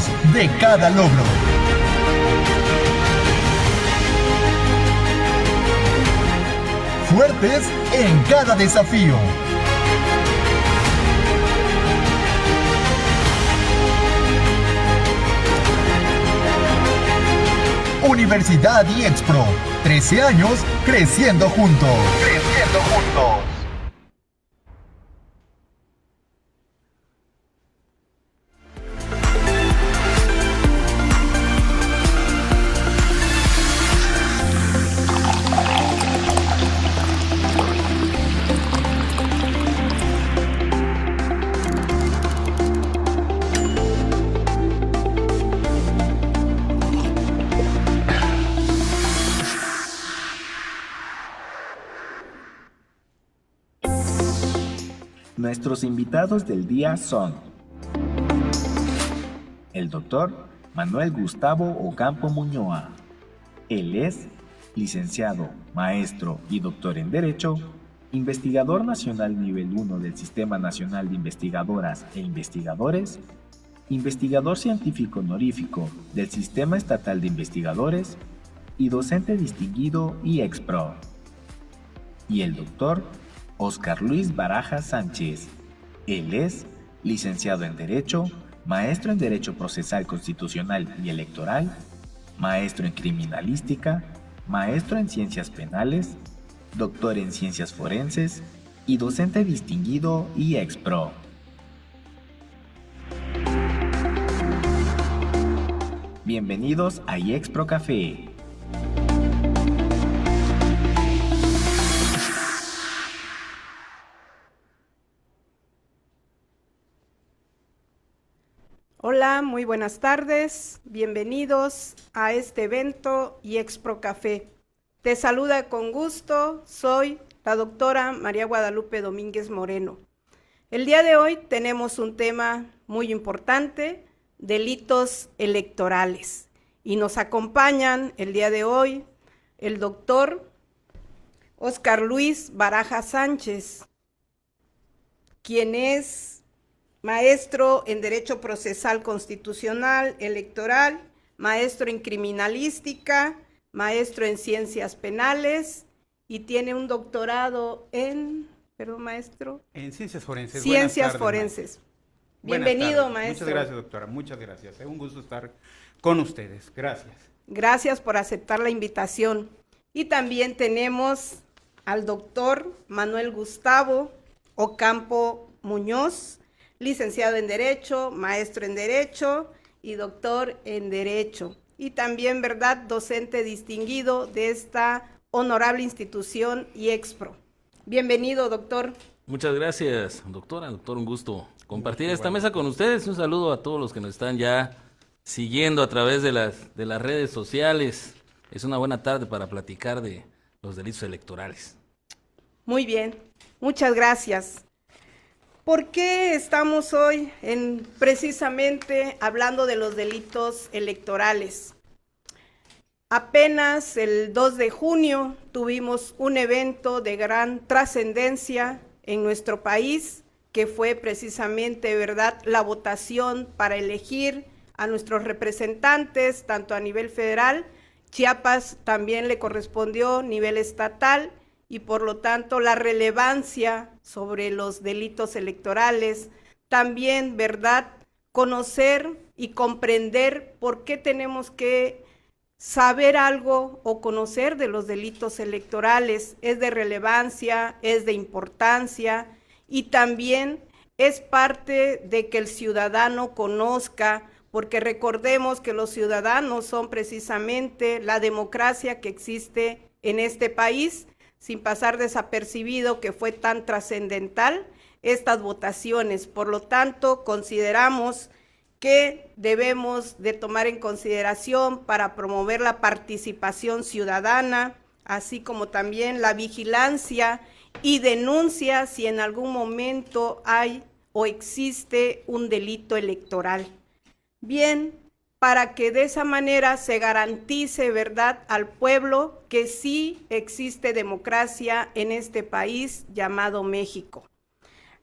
orgullosos de cada logro. Fuertes en cada desafío. Universidad IEXPRO, 13 años creciendo juntos. Creciendo juntos. Nuestros invitados del día son el doctor Manuel Gustavo Ocampo Muñoa. Él es licenciado, maestro y doctor en Derecho, investigador nacional nivel 1 del Sistema Nacional de Investigadoras e Investigadores, investigador científico honorífico del Sistema Estatal de Investigadores y docente distinguido IEXPRO. Y el doctor Óscar Luis Baraja Sánchez. Él es licenciado en Derecho, maestro en Derecho Procesal Constitucional y Electoral, maestro en Criminalística, maestro en Ciencias Penales, doctor en Ciencias Forenses y docente distinguido IEXPRO. Bienvenidos a IEXPRO Café. Hola, muy buenas tardes, bienvenidos a este evento IEXPRO Café. Te saluda con gusto, soy la doctora María Guadalupe Domínguez Moreno. El día de hoy tenemos un tema muy importante, delitos electorales. Y nos acompañan el día de hoy el doctor Óscar Luis Baraja Sánchez, quien es maestro en Derecho Procesal Constitucional, Electoral, maestro en Criminalística, maestro en Ciencias Penales y tiene un doctorado en, maestro. En Ciencias Forenses. Ciencias Forenses. Bienvenido, maestro. Muchas gracias, doctora. Muchas gracias. Es un gusto estar con ustedes. Gracias. Gracias por aceptar la invitación. Y también tenemos al doctor Manuel Gustavo Ocampo Muñoz, licenciado en Derecho, maestro en Derecho y doctor en Derecho. Y también, ¿verdad?, docente distinguido de esta honorable institución IEXPRO. Bienvenido, doctor. Muchas gracias, doctora. Doctor, un gusto compartir esta mesa con ustedes. Un saludo a todos los que nos están ya siguiendo a través de las redes sociales. Es una buena tarde para platicar de los delitos electorales. Muy bien, muchas gracias. ¿Por qué estamos hoy precisamente hablando de los delitos electorales? Apenas el 2 de junio tuvimos un evento de gran trascendencia en nuestro país, que fue precisamente, ¿verdad?, la votación para elegir a nuestros representantes, tanto a nivel federal, Chiapas también le correspondió nivel estatal, y por lo tanto la relevancia sobre los delitos electorales, también, ¿verdad?, conocer y comprender por qué tenemos que saber algo o conocer de los delitos electorales, es de relevancia, es de importancia y también es parte de que el ciudadano conozca, porque recordemos que los ciudadanos son precisamente la democracia que existe en este país, sin pasar desapercibido que fue tan trascendental estas votaciones. Por lo tanto, consideramos que debemos de tomar en consideración para promover la participación ciudadana, así como también la vigilancia y denuncia si en algún momento hay o existe un delito electoral. Bien, para que de esa manera se garantice, ¿verdad?, al pueblo que sí existe democracia en este país llamado México.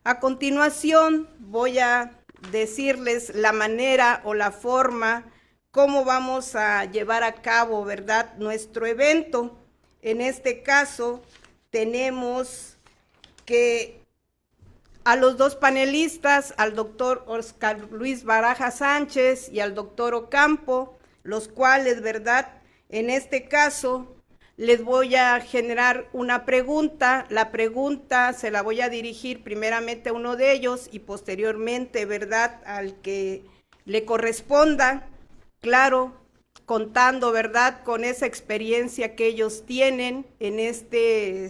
A continuación voy a decirles la manera o la forma, cómo vamos a llevar a cabo, ¿verdad?, nuestro evento. En este caso, tenemos que a los dos panelistas, al doctor Oscar Luis Barajas Sánchez y al doctor Ocampo, los cuales, ¿verdad?, en este caso les voy a generar una pregunta. La pregunta se la voy a dirigir primeramente a uno de ellos y posteriormente, ¿verdad?, al que le corresponda, claro, contando, ¿verdad?, con esa experiencia que ellos tienen en este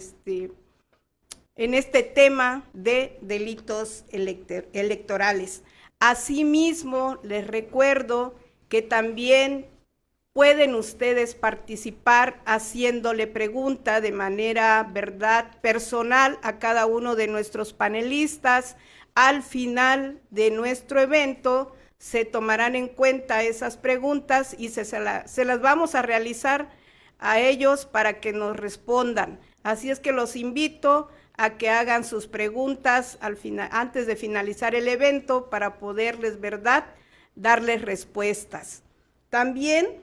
tema de delitos electorales. Asimismo, les recuerdo que también pueden ustedes participar haciéndole pregunta de manera, ¿verdad?, personal a cada uno de nuestros panelistas. Al final de nuestro evento se tomarán en cuenta esas preguntas y se las vamos a realizar a ellos para que nos respondan. Así es que los invito a que hagan sus preguntas antes de finalizar el evento para poderles, ¿verdad?, darles respuestas. También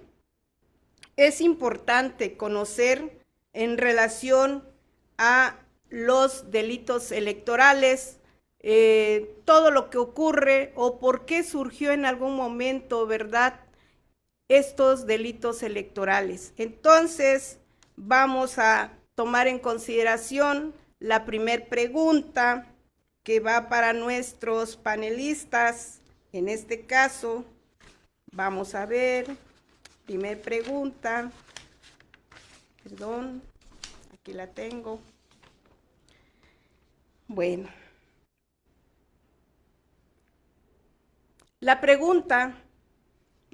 es importante conocer en relación a los delitos electorales, todo lo que ocurre o por qué surgió en algún momento, ¿verdad?, estos delitos electorales. Entonces, vamos a tomar en consideración la primera pregunta que va para nuestros panelistas. En este caso, vamos a ver, primera pregunta, perdón, aquí la tengo. Bueno, la pregunta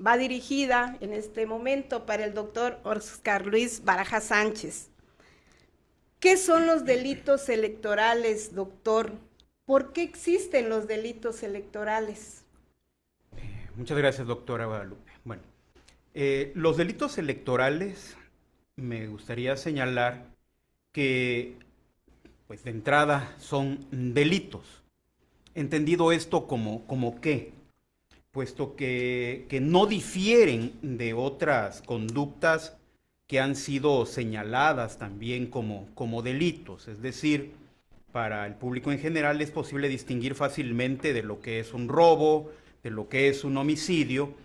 va dirigida en este momento para el doctor Oscar Luis Barajas Sánchez. ¿Qué son los delitos electorales, doctor? ¿Por qué existen los delitos electorales? Muchas gracias, doctora Guadalupe. Bueno, los delitos electorales, me gustaría señalar que, pues de entrada, son delitos. Entendido esto como qué, puesto que no difieren de otras conductas que han sido señaladas también como delitos. Es decir, para el público en general es posible distinguir fácilmente de lo que es un robo, de lo que es un homicidio,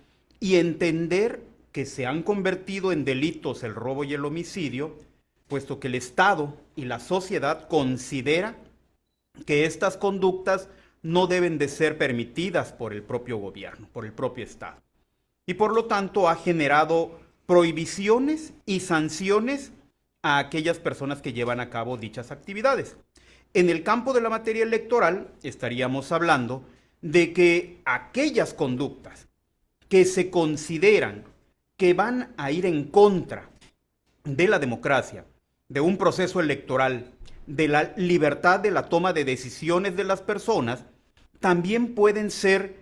y entender que se han convertido en delitos el robo y el homicidio, puesto que el Estado y la sociedad considera que estas conductas no deben de ser permitidas por el propio gobierno, por el propio Estado. Y por lo tanto ha generado prohibiciones y sanciones a aquellas personas que llevan a cabo dichas actividades. En el campo de la materia electoral estaríamos hablando de que aquellas conductas que se consideran que van a ir en contra de la democracia, de un proceso electoral, de la libertad de la toma de decisiones de las personas, también pueden ser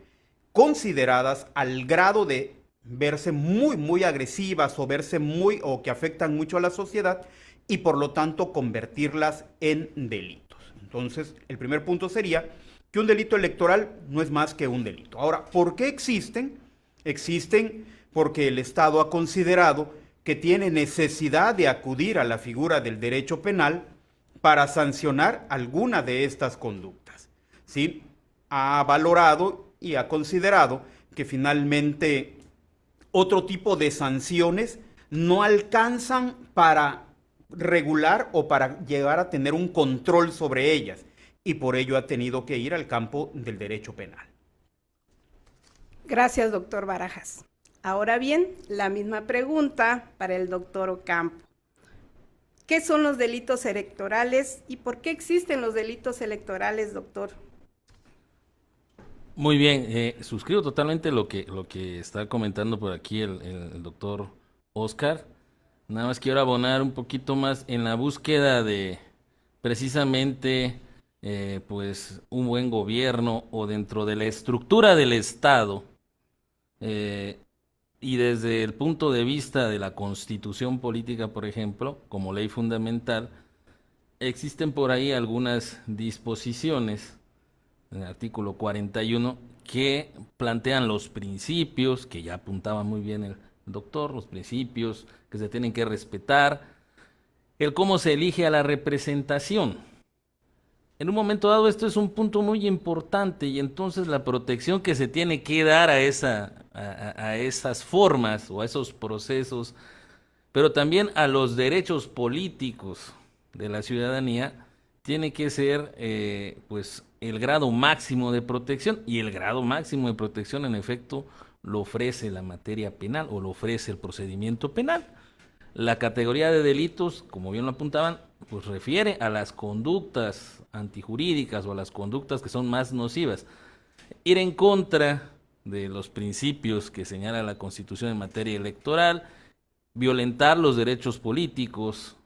consideradas al grado de verse muy agresivas o que afectan mucho a la sociedad y por lo tanto convertirlas en delitos. Entonces, el primer punto sería que un delito electoral no es más que un delito. Ahora, ¿por qué existen? Existen porque el Estado ha considerado que tiene necesidad de acudir a la figura del derecho penal para sancionar alguna de estas conductas. ¿Sí? Ha valorado y ha considerado que finalmente otro tipo de sanciones no alcanzan para regular o para llegar a tener un control sobre ellas, y por ello ha tenido que ir al campo del derecho penal. Gracias, doctor Barajas. Ahora bien, la misma pregunta para el doctor Ocampo. ¿Qué son los delitos electorales y por qué existen los delitos electorales, doctor? Muy bien, suscribo totalmente lo que está comentando por aquí el doctor Oscar. Nada más quiero abonar un poquito más en la búsqueda de precisamente pues un buen gobierno o dentro de la estructura del Estado y desde el punto de vista de la Constitución política, por ejemplo, como ley fundamental, existen por ahí algunas disposiciones en el artículo 41, que plantean los principios, que ya apuntaba muy bien el doctor, los principios que se tienen que respetar, el cómo se elige a la representación. En un momento dado esto es un punto muy importante y entonces la protección que se tiene que dar a esas formas o a esos procesos, pero también a los derechos políticos de la ciudadanía, tiene que ser pues el grado máximo de protección, y el grado máximo de protección en efecto lo ofrece la materia penal o lo ofrece el procedimiento penal. La categoría de delitos, como bien lo apuntaban, pues refiere a las conductas antijurídicas o a las conductas que son más nocivas. Ir en contra de los principios que señala la Constitución en materia electoral, violentar los derechos políticos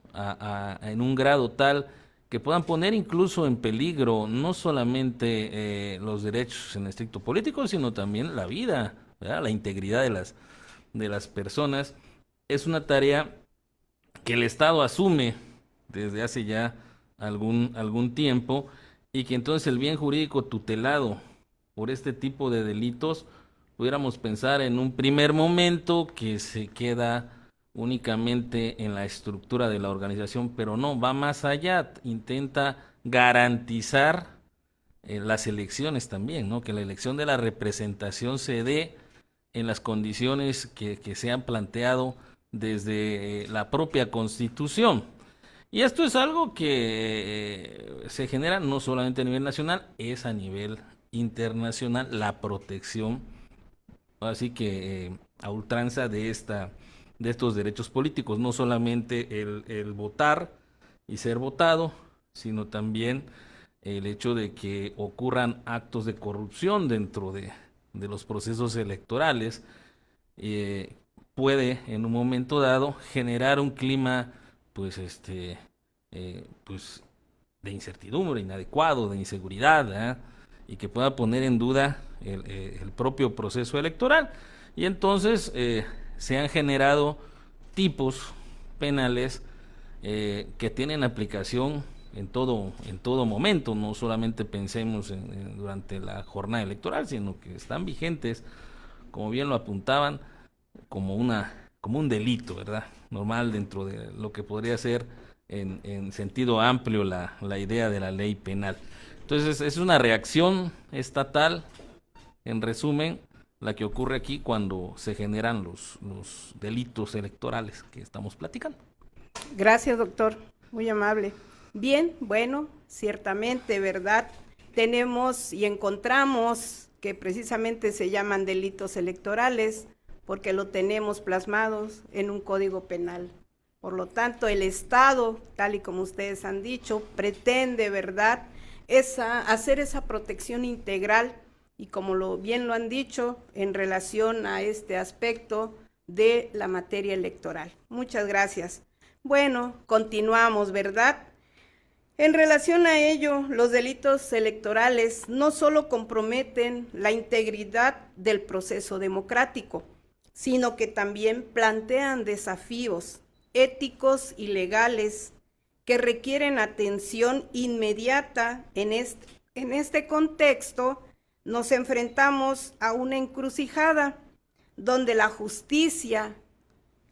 en un grado tal que puedan poner incluso en peligro no solamente los derechos en estricto político, sino también la vida, ¿verdad? La integridad de las personas. Es una tarea que el Estado asume desde hace ya algún tiempo, y que entonces el bien jurídico tutelado por este tipo de delitos, pudiéramos pensar en un primer momento que se queda únicamente en la estructura de la organización, pero no, va más allá, intenta garantizar las elecciones también, ¿no? Que la elección de la representación se dé en las condiciones que se han planteado desde la propia Constitución. Y esto es algo que se genera no solamente a nivel nacional, es a nivel internacional, la protección, así que a ultranza de estos derechos políticos, no solamente el votar y ser votado, sino también el hecho de que ocurran actos de corrupción dentro de los procesos electorales, puede en un momento dado generar un clima pues de incertidumbre, inadecuado, de inseguridad, ¿eh? Y que pueda poner en duda el propio proceso electoral. Y entonces se han generado tipos penales que tienen aplicación en todo momento, no solamente pensemos durante la jornada electoral, sino que están vigentes, como bien lo apuntaban, como un delito, ¿verdad? Normal dentro de lo que podría ser en sentido amplio la idea de la ley penal. Entonces es una reacción estatal, en resumen, la que ocurre aquí cuando se generan los delitos electorales que estamos platicando. Gracias, doctor, muy amable. Bien, bueno, ciertamente, ¿verdad? Tenemos y encontramos que precisamente se llaman delitos electorales porque lo tenemos plasmados en un código penal. Por lo tanto, el Estado, tal y como ustedes han dicho, pretende, ¿verdad?, hacer esa protección integral, y como bien lo han dicho, en relación a este aspecto de la materia electoral. Muchas gracias. Bueno, continuamos, ¿verdad? En relación a ello, los delitos electorales no solo comprometen la integridad del proceso democrático, sino que también plantean desafíos éticos y legales que requieren atención inmediata. En este contexto nos enfrentamos a una encrucijada donde la justicia,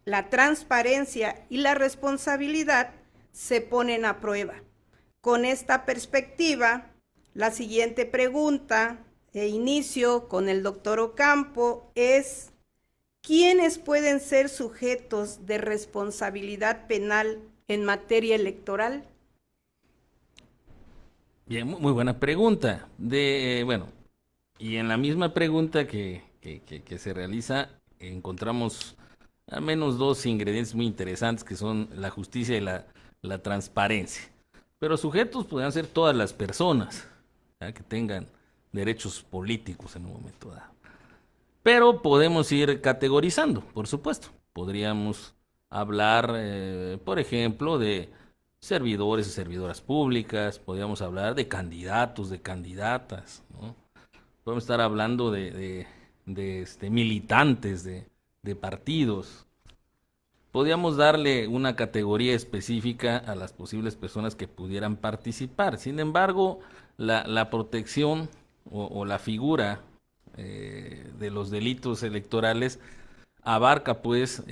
la transparencia y la responsabilidad se ponen a prueba. Con esta perspectiva, la siguiente pregunta e inicio con el doctor Ocampo es: ¿quiénes pueden ser sujetos de responsabilidad penal en materia electoral? Bien, muy buena pregunta. Y en la misma pregunta que se realiza, encontramos al menos dos ingredientes muy interesantes, que son la justicia y la transparencia. Pero sujetos podrían ser todas las personas, ¿ya?, que tengan derechos políticos en un momento dado. Pero podemos ir categorizando, por supuesto. Podríamos hablar, por ejemplo, de servidores y servidoras públicas, podríamos hablar de candidatos, de candidatas, ¿no? Podemos estar hablando de militantes de partidos. Podríamos darle una categoría específica a las posibles personas que pudieran participar. Sin embargo, la protección o la figura de los delitos electorales abarca pues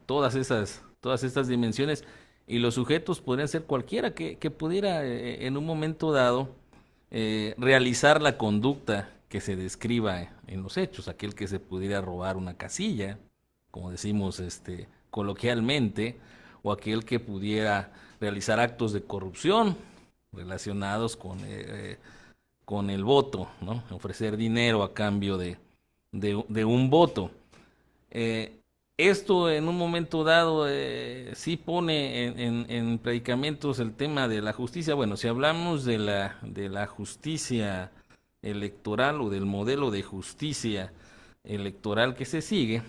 todas estas dimensiones, y los sujetos podrían ser cualquiera que pudiera en un momento dado realizar la conducta que se describa en los hechos, aquel que se pudiera robar una casilla, como decimos coloquialmente, o aquel que pudiera realizar actos de corrupción relacionados con el voto, ¿no? Ofrecer dinero a cambio de un voto. Esto en un momento dado sí pone en predicamentos el tema de la justicia. Bueno, si hablamos de la justicia electoral o del modelo de justicia electoral que se sigue,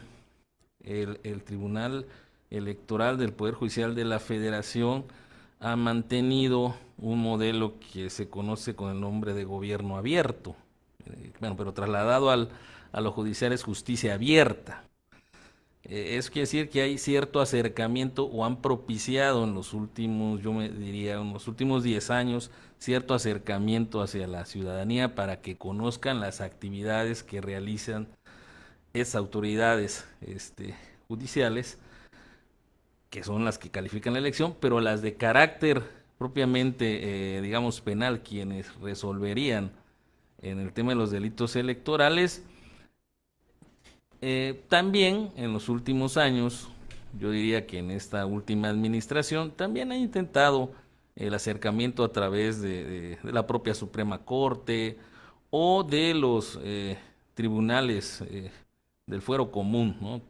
el Tribunal Electoral del Poder Judicial de la Federación ha mantenido un modelo que se conoce con el nombre de gobierno abierto, bueno, pero trasladado a lo judicial es justicia abierta. Eso quiere decir que hay cierto acercamiento, o han propiciado en los últimos, yo me diría, en los últimos 10 años, cierto acercamiento hacia la ciudadanía para que conozcan las actividades que realizan esas autoridades judiciales, que son las que califican la elección, pero las de carácter propiamente, digamos, penal, quienes resolverían en el tema de los delitos electorales. También en los últimos años, yo diría que en esta última administración, también ha intentado el acercamiento a través de la propia Suprema Corte o de los tribunales del fuero común, ¿no?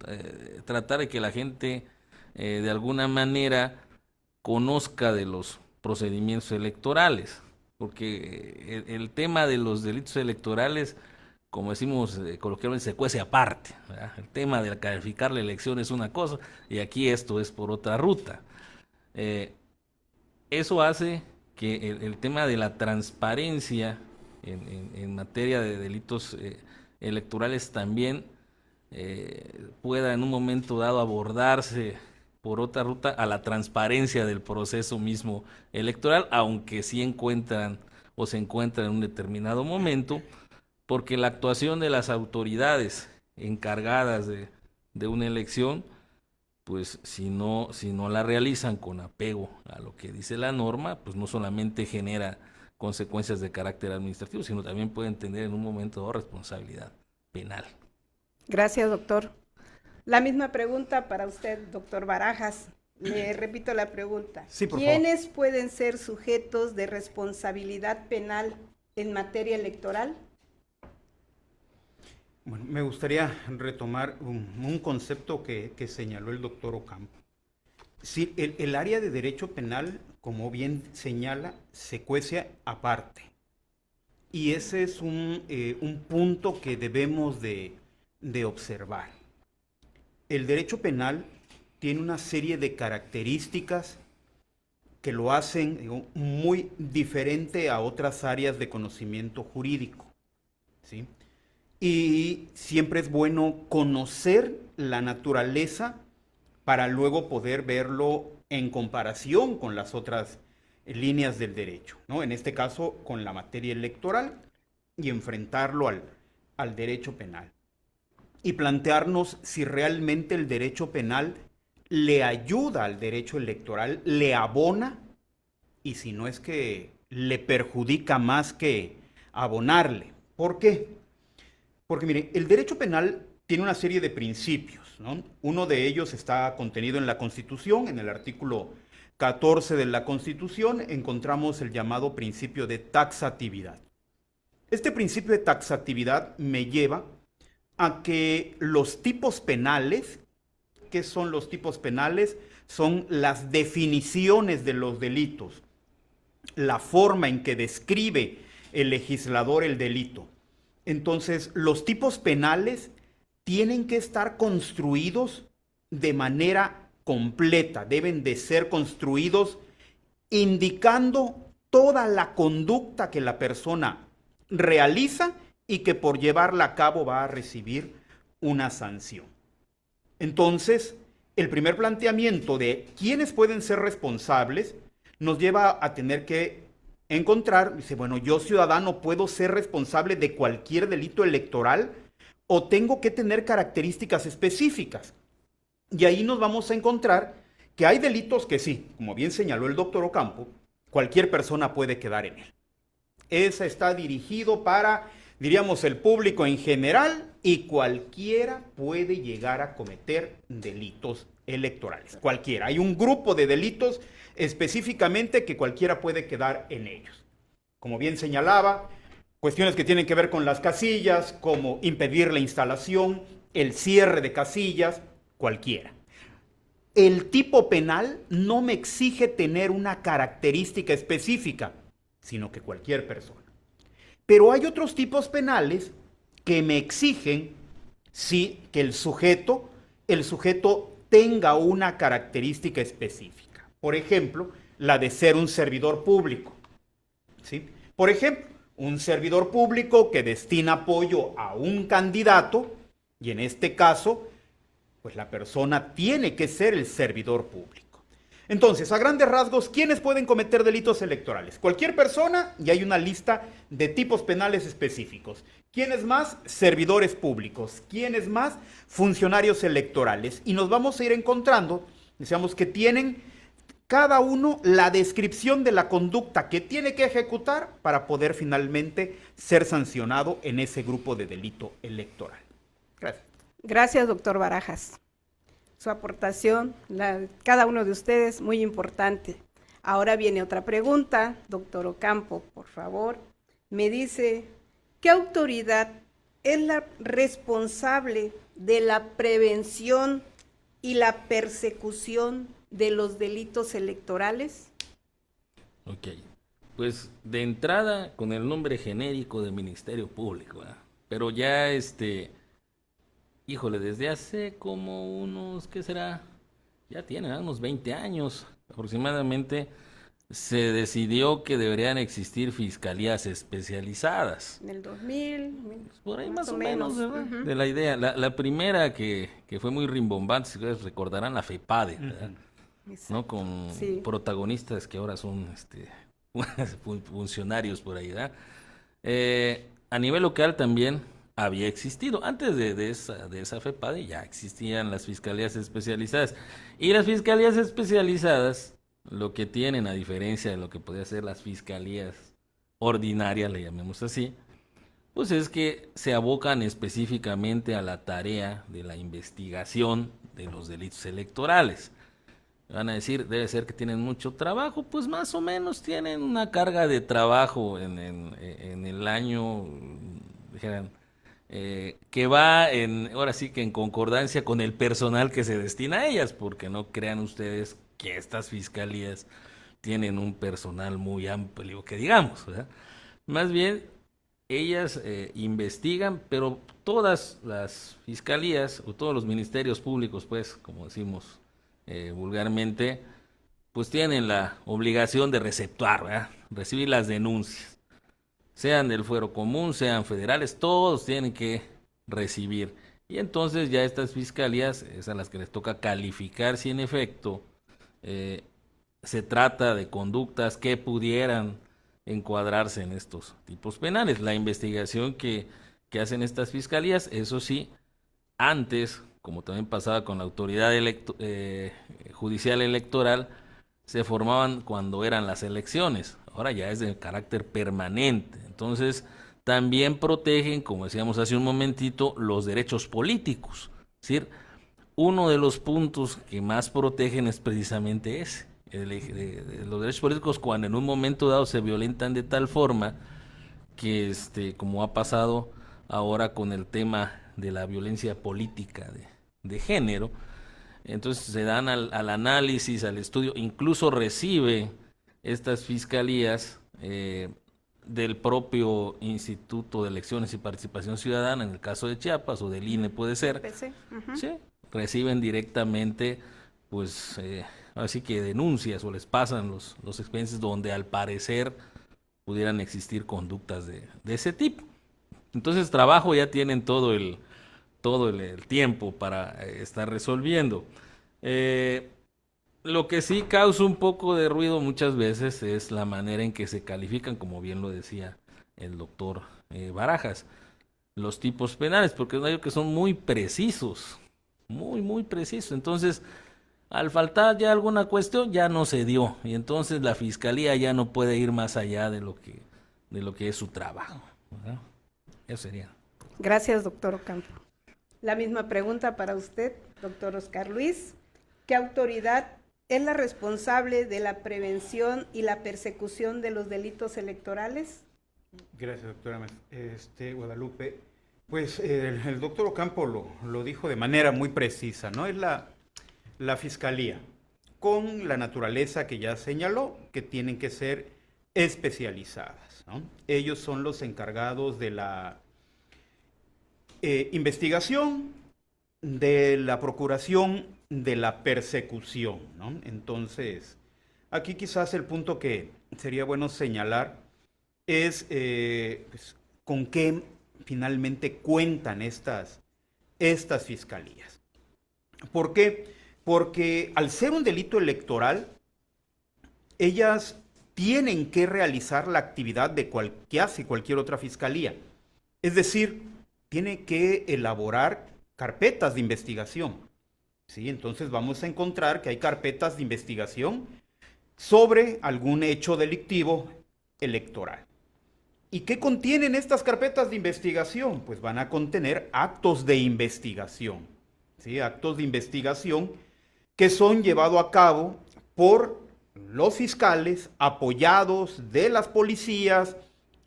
Tratar de que la gente de alguna manera conozca de los procedimientos electorales, porque el tema de los delitos electorales, como decimos coloquialmente, se cuece aparte, ¿verdad? El tema de calificar la elección es una cosa y aquí esto es por otra ruta. Eso hace que el tema de la transparencia en materia de delitos electorales también pueda en un momento dado abordarse por otra ruta a la transparencia del proceso mismo electoral, aunque sí se encuentran en un determinado momento, porque la actuación de las autoridades encargadas de una elección, pues si no la realizan con apego a lo que dice la norma, pues no solamente genera consecuencias de carácter administrativo, sino también pueden tener en un momento dado responsabilidad penal. Gracias, doctor. La misma pregunta para usted, doctor Barajas. Le repito la pregunta. Sí, por ¿Quiénes pueden ser sujetos de responsabilidad penal en materia electoral? Bueno, me gustaría retomar un concepto que señaló el doctor Ocampo. Sí, el área de derecho penal, como bien señala, se cuece aparte. Y ese es un punto que debemos de observar. El derecho penal tiene una serie de características que lo hacen, digo, muy diferente a otras áreas de conocimiento jurídico, ¿sí? Y siempre es bueno conocer la naturaleza para luego poder verlo en comparación con las otras líneas del derecho, ¿no? En este caso, con la materia electoral, y enfrentarlo al derecho penal. Y plantearnos si realmente el derecho penal le ayuda al derecho electoral, le abona, y si no es que le perjudica más que abonarle. ¿Por qué? Porque mire, el derecho penal tiene una serie de principios, ¿no? Uno de ellos está contenido en la Constitución, en el artículo 14 de la Constitución, encontramos el llamado principio de taxatividad. Este principio de taxatividad me lleva a que los tipos penales, ¿qué son los tipos penales? Son las definiciones de los delitos, la forma en que describe el legislador el delito. Entonces, los tipos penales tienen que estar construidos de manera completa, deben de ser construidos indicando toda la conducta que la persona realiza y que por llevarla a cabo va a recibir una sanción. Entonces, el primer planteamiento de quiénes pueden ser responsables nos lleva a tener que encontrar, dice, bueno, yo ciudadano puedo ser responsable de cualquier delito electoral o tengo que tener características específicas. Y ahí nos vamos a encontrar que hay delitos que sí, como bien señaló el doctor Ocampo, cualquier persona puede quedar en él. Ese está dirigido para, diríamos, el público en general y cualquiera puede llegar a cometer delitos electorales. Cualquiera. Hay un grupo de delitos específicamente que cualquiera puede quedar en ellos. Como bien señalaba, cuestiones que tienen que ver con las casillas, como impedir la instalación, el cierre de casillas, cualquiera. El tipo penal no me exige tener una característica específica, sino que cualquier persona. Pero hay otros tipos penales que me exigen sí que el sujeto tenga una característica específica. Por ejemplo, la de ser un servidor público. ¿Sí? Por ejemplo, un servidor público que destina apoyo a un candidato, y en este caso, pues la persona tiene que ser el servidor público. Entonces, a grandes rasgos, ¿quiénes pueden cometer delitos electorales? Cualquier persona, y hay una lista de tipos penales específicos. ¿Quiénes más? Servidores públicos. ¿Quiénes más? Funcionarios electorales. Y nos vamos a ir encontrando, decíamos que tienen cada uno la descripción de la conducta que tiene que ejecutar para poder finalmente ser sancionado en ese grupo de delito electoral. Gracias. Gracias, doctor Barajas. Su aportación, cada uno de ustedes, muy importante. Ahora viene otra pregunta, doctor Ocampo, por favor. Me dice, ¿qué autoridad es la responsable de la prevención y la persecución de los delitos electorales? Ok, pues de entrada con el nombre genérico de Ministerio Público, ¿verdad? Pero ya híjole, desde hace como unos, ¿qué será? Ya tiene unos 20 años aproximadamente, se decidió que deberían existir fiscalías especializadas. En el 2000, Por ahí más o menos, ¿verdad? Uh-huh. De la idea. La primera que fue muy rimbombante, si ustedes recordarán, la FEPADE, ¿verdad? ¿No? Con protagonistas que ahora son funcionarios por ahí, ¿verdad? A nivel local también había existido. Antes de esa FEPADE ya existían las fiscalías especializadas. Y las fiscalías especializadas, lo que tienen, a diferencia de lo que podía ser las fiscalías ordinarias, le llamemos así, pues es que se abocan específicamente a la tarea de la investigación de los delitos electorales. Van a decir, debe ser que tienen mucho trabajo, pues más o menos tienen una carga de trabajo en el año, dijeran, que va ahora sí que en concordancia con el personal que se destina a ellas, porque no crean ustedes que estas fiscalías tienen un personal muy amplio, que digamos, ¿verdad? Más bien, ellas investigan, pero todas las fiscalías o todos los ministerios públicos, pues, como decimos vulgarmente, pues tienen la obligación de receptuar, ¿verdad? Recibir las denuncias, sean del fuero común, sean federales, todos tienen que recibir. Y entonces ya estas fiscalías es a las que les toca calificar si en efecto se trata de conductas que pudieran encuadrarse en estos tipos penales. La investigación que hacen estas fiscalías, eso sí, antes, como también pasaba con la autoridad judicial electoral, se formaban cuando eran las elecciones. Ahora ya es de carácter permanente. Entonces, también protegen, como decíamos hace un momentito, los derechos políticos. Es decir, uno de los puntos que más protegen es precisamente ese. Los derechos políticos, cuando en un momento dado se violentan de tal forma que, como ha pasado ahora con el tema de la violencia política de género, entonces se dan al análisis, al estudio, incluso recibe estas fiscalías del propio Instituto de Elecciones y Participación Ciudadana, en el caso de Chiapas, o del INE puede ser, uh-huh. Sí, reciben directamente, pues, así que denuncias o les pasan los expedientes donde al parecer pudieran existir conductas de ese tipo. Entonces, trabajo ya tienen todo el tiempo para estar resolviendo. Lo que sí causa un poco de ruido muchas veces es la manera en que se califican, como bien lo decía el doctor Barajas, los tipos penales, porque es algo que son muy precisos, muy precisos. Entonces, al faltar ya alguna cuestión, ya no se dio, y entonces la fiscalía ya no puede ir más allá de lo que es su trabajo, ¿verdad? Eso sería. Gracias, doctor Ocampo. La misma pregunta para usted, doctor Oscar Luis. ¿Qué autoridad es la responsable de la prevención y la persecución de los delitos electorales? Gracias, doctora Guadalupe. Pues el doctor Ocampo lo dijo de manera muy precisa, ¿no? Es la Fiscalía, con la naturaleza que ya señaló, que tienen que ser especializadas, ¿no? Ellos son los encargados de la investigación, de la procuración, de la persecución, ¿no? Entonces, aquí quizás el punto que sería bueno señalar es pues, con qué finalmente cuentan estas fiscalías. ¿Por qué? Porque al ser un delito electoral, ellas tienen que realizar la actividad que hace cualquier otra fiscalía. Es decir, tiene que elaborar carpetas de investigación. ¿Sí? Entonces vamos a encontrar que hay carpetas de investigación sobre algún hecho delictivo electoral. ¿Y qué contienen estas carpetas de investigación? Pues van a contener actos de investigación, ¿sí? Actos de investigación que son llevados a cabo por los fiscales, apoyados de las policías,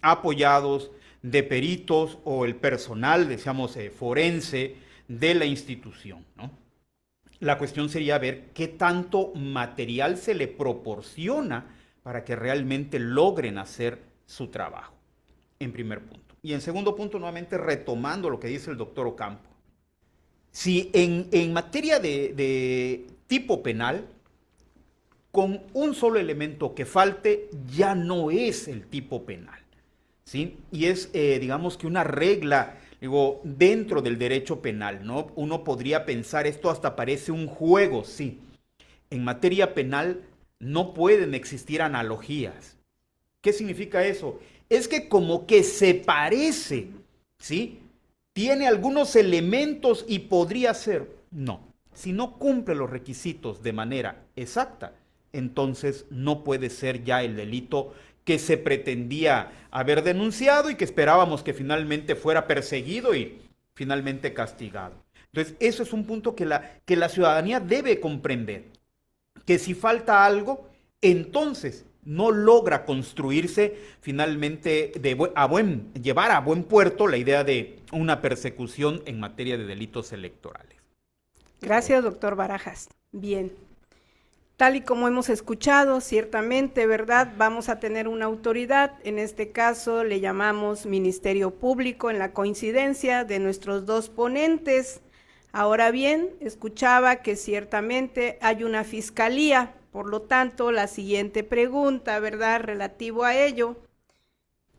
apoyados de peritos o el personal, decíamos, forense de la institución, ¿no? La cuestión sería ver qué tanto material se le proporciona para que realmente logren hacer su trabajo, en primer punto. Y en segundo punto, nuevamente retomando lo que dice el doctor Ocampo. Si en materia de tipo penal, con un solo elemento que falte, ya no es el tipo penal, ¿sí? Y es, digamos que una regla, digo, dentro del derecho penal, ¿no? Uno podría pensar, esto hasta parece un juego, sí. En materia penal no pueden existir analogías. ¿Qué significa eso? Es que como que se parece, ¿sí? Tiene algunos elementos y podría ser. No, si no cumple los requisitos de manera exacta, entonces no puede ser ya el delito que se pretendía haber denunciado y que esperábamos que finalmente fuera perseguido y finalmente castigado. Entonces, eso es un punto que la ciudadanía debe comprender, que si falta algo, entonces no logra construirse finalmente, llevar a buen puerto la idea de una persecución en materia de delitos electorales. Gracias, doctor Barajas. Bien. Tal y como hemos escuchado, ciertamente, ¿verdad? Vamos a tener una autoridad, en este caso le llamamos Ministerio Público, en la coincidencia de nuestros dos ponentes. Ahora bien, escuchaba que ciertamente hay una fiscalía, por lo tanto, la siguiente pregunta, ¿verdad? Relativo a ello,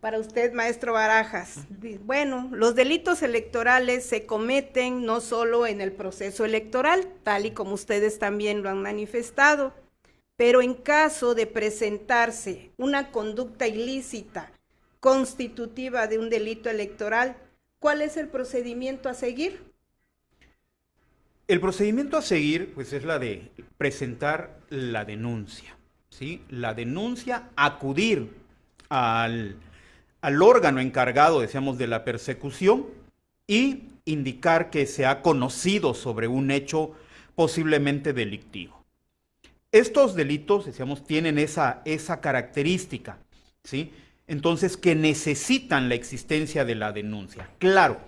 para usted, maestro Barajas. Bueno, los delitos electorales se cometen no solo en el proceso electoral, tal y como ustedes también lo han manifestado, pero en caso de presentarse una conducta ilícita constitutiva de un delito electoral, ¿cuál es el procedimiento a seguir? El procedimiento a seguir, pues, es la de presentar la denuncia, ¿sí? La denuncia, acudir al órgano encargado, decíamos, de la persecución y indicar que se ha conocido sobre un hecho posiblemente delictivo. Estos delitos, decíamos, tienen esa característica, ¿sí? Entonces, que necesitan la existencia de la denuncia. Claro,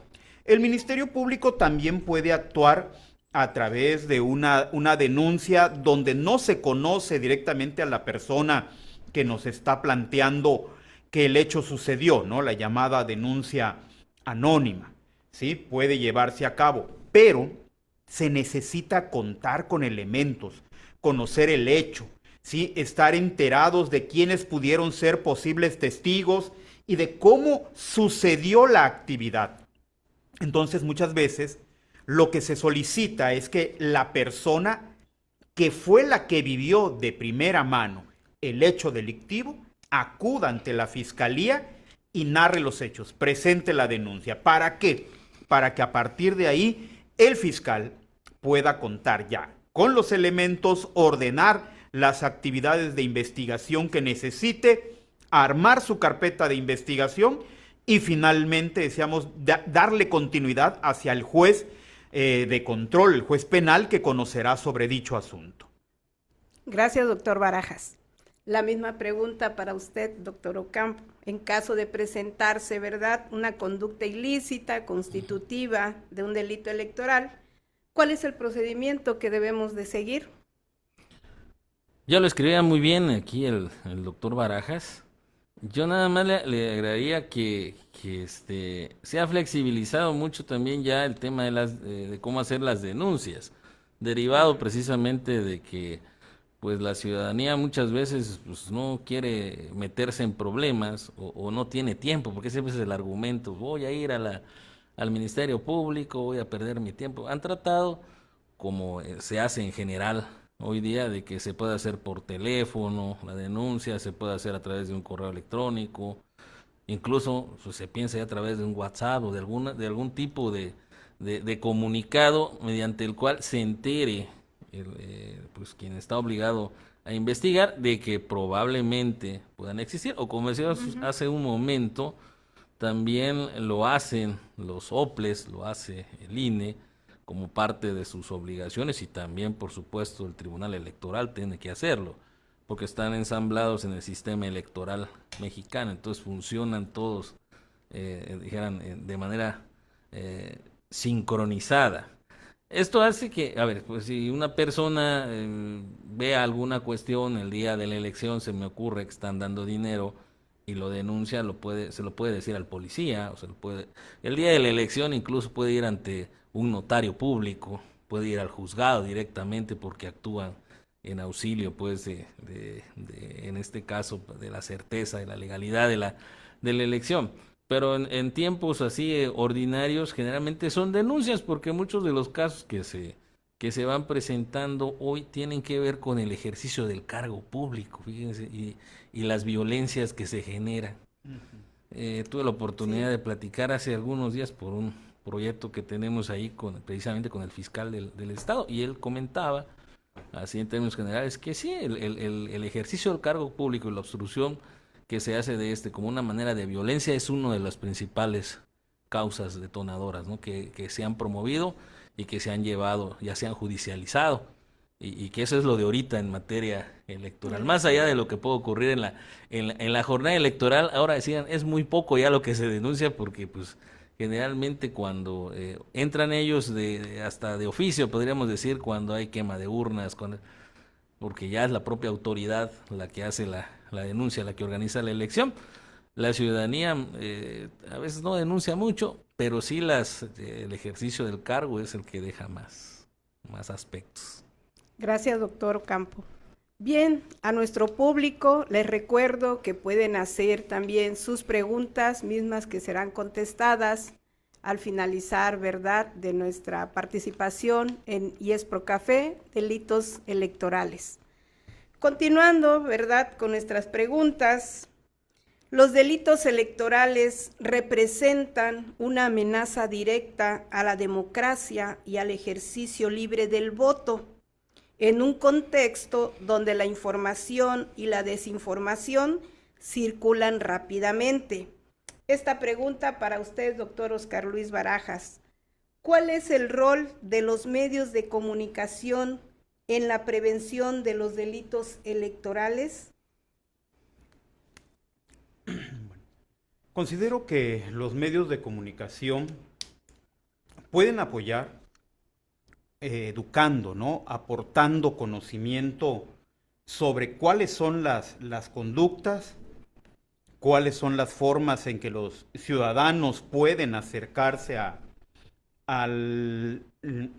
el Ministerio Público también puede actuar a través de una denuncia donde no se conoce directamente a la persona que nos está planteando que el hecho sucedió, ¿no? La llamada denuncia anónima, ¿sí? Puede llevarse a cabo, pero se necesita contar con elementos, conocer el hecho, ¿sí? Estar enterados de quiénes pudieron ser posibles testigos y de cómo sucedió la actividad. Entonces, muchas veces lo que se solicita es que la persona que fue la que vivió de primera mano el hecho delictivo, acuda ante la fiscalía y narre los hechos, presente la denuncia. ¿Para qué? Para que a partir de ahí el fiscal pueda contar ya con los elementos, ordenar las actividades de investigación que necesite, armar su carpeta de investigación y finalmente, deseamos darle continuidad hacia el juez de control, el juez penal que conocerá sobre dicho asunto. Gracias, doctor Barajas. La misma pregunta para usted, doctor Ocampo. En caso de presentarse, ¿verdad?, una conducta ilícita, constitutiva de un delito electoral, ¿cuál es el procedimiento que debemos de seguir? Ya lo escribía muy bien aquí el doctor Barajas. Yo nada más le agregaría que se ha flexibilizado mucho también ya el tema de cómo hacer las denuncias, derivado precisamente de que pues la ciudadanía muchas veces pues, no quiere meterse en problemas o no tiene tiempo, porque siempre es el argumento, voy a ir al Ministerio Público, voy a perder mi tiempo. Han tratado, como se hace en general hoy día, de que se puede hacer por teléfono, la denuncia se puede hacer a través de un correo electrónico, incluso pues, se piensa ya a través de un WhatsApp o de algún tipo de comunicado mediante el cual se entere pues quien está obligado a investigar de que probablemente puedan existir, o como decíamos hace un momento, también lo hacen los OPLES, lo hace el INE como parte de sus obligaciones, y también por supuesto el Tribunal Electoral tiene que hacerlo, porque están ensamblados en el sistema electoral mexicano, entonces funcionan todos, de manera sincronizada. Esto hace que, a ver, pues si una persona ve alguna cuestión el día de la elección, se me ocurre que están dando dinero y lo denuncia, se lo puede decir al policía, o el día de la elección incluso puede ir ante un notario público, puede ir al juzgado directamente porque actúan en auxilio, pues, en este caso, de la certeza, de la legalidad de la elección. Pero en tiempos así ordinarios generalmente son denuncias, porque muchos de los casos que se van presentando hoy tienen que ver con el ejercicio del cargo público, fíjense, y las violencias que se generan. Tuve la oportunidad de platicar hace algunos días por un proyecto que tenemos ahí precisamente con el fiscal del estado, y él comentaba, así en términos generales, que sí, el ejercicio del cargo público y la obstrucción que se hace como una manera de violencia es una de las principales causas detonadoras, ¿no?, que se han promovido y que se han llevado, ya se han judicializado, y que eso es lo de ahorita en materia electoral. Más allá de lo que puede ocurrir en la jornada electoral, ahora decían, es muy poco ya lo que se denuncia, porque pues generalmente cuando entran ellos hasta de oficio, podríamos decir, cuando hay quema de urnas, porque ya es la propia autoridad la que hace la denuncia, la que organiza la elección. La ciudadanía a veces no denuncia mucho, pero sí el ejercicio del cargo es el que deja más aspectos. Gracias, doctor Ocampo. Bien, a nuestro público les recuerdo que pueden hacer también sus preguntas, mismas que serán contestadas al finalizar, ¿verdad?, de nuestra participación en IESPRO Café, delitos electorales. Continuando, ¿verdad?, con nuestras preguntas, los delitos electorales representan una amenaza directa a la democracia y al ejercicio libre del voto, en un contexto donde la información y la desinformación circulan rápidamente. Esta pregunta para usted, doctor Oscar Luis Barajas. ¿Cuál es el rol de los medios de comunicación en la prevención de los delitos electorales? Considero que los medios de comunicación pueden apoyar educando, ¿no?, aportando conocimiento sobre cuáles son las conductas, cuáles son las formas en que los ciudadanos pueden acercarse a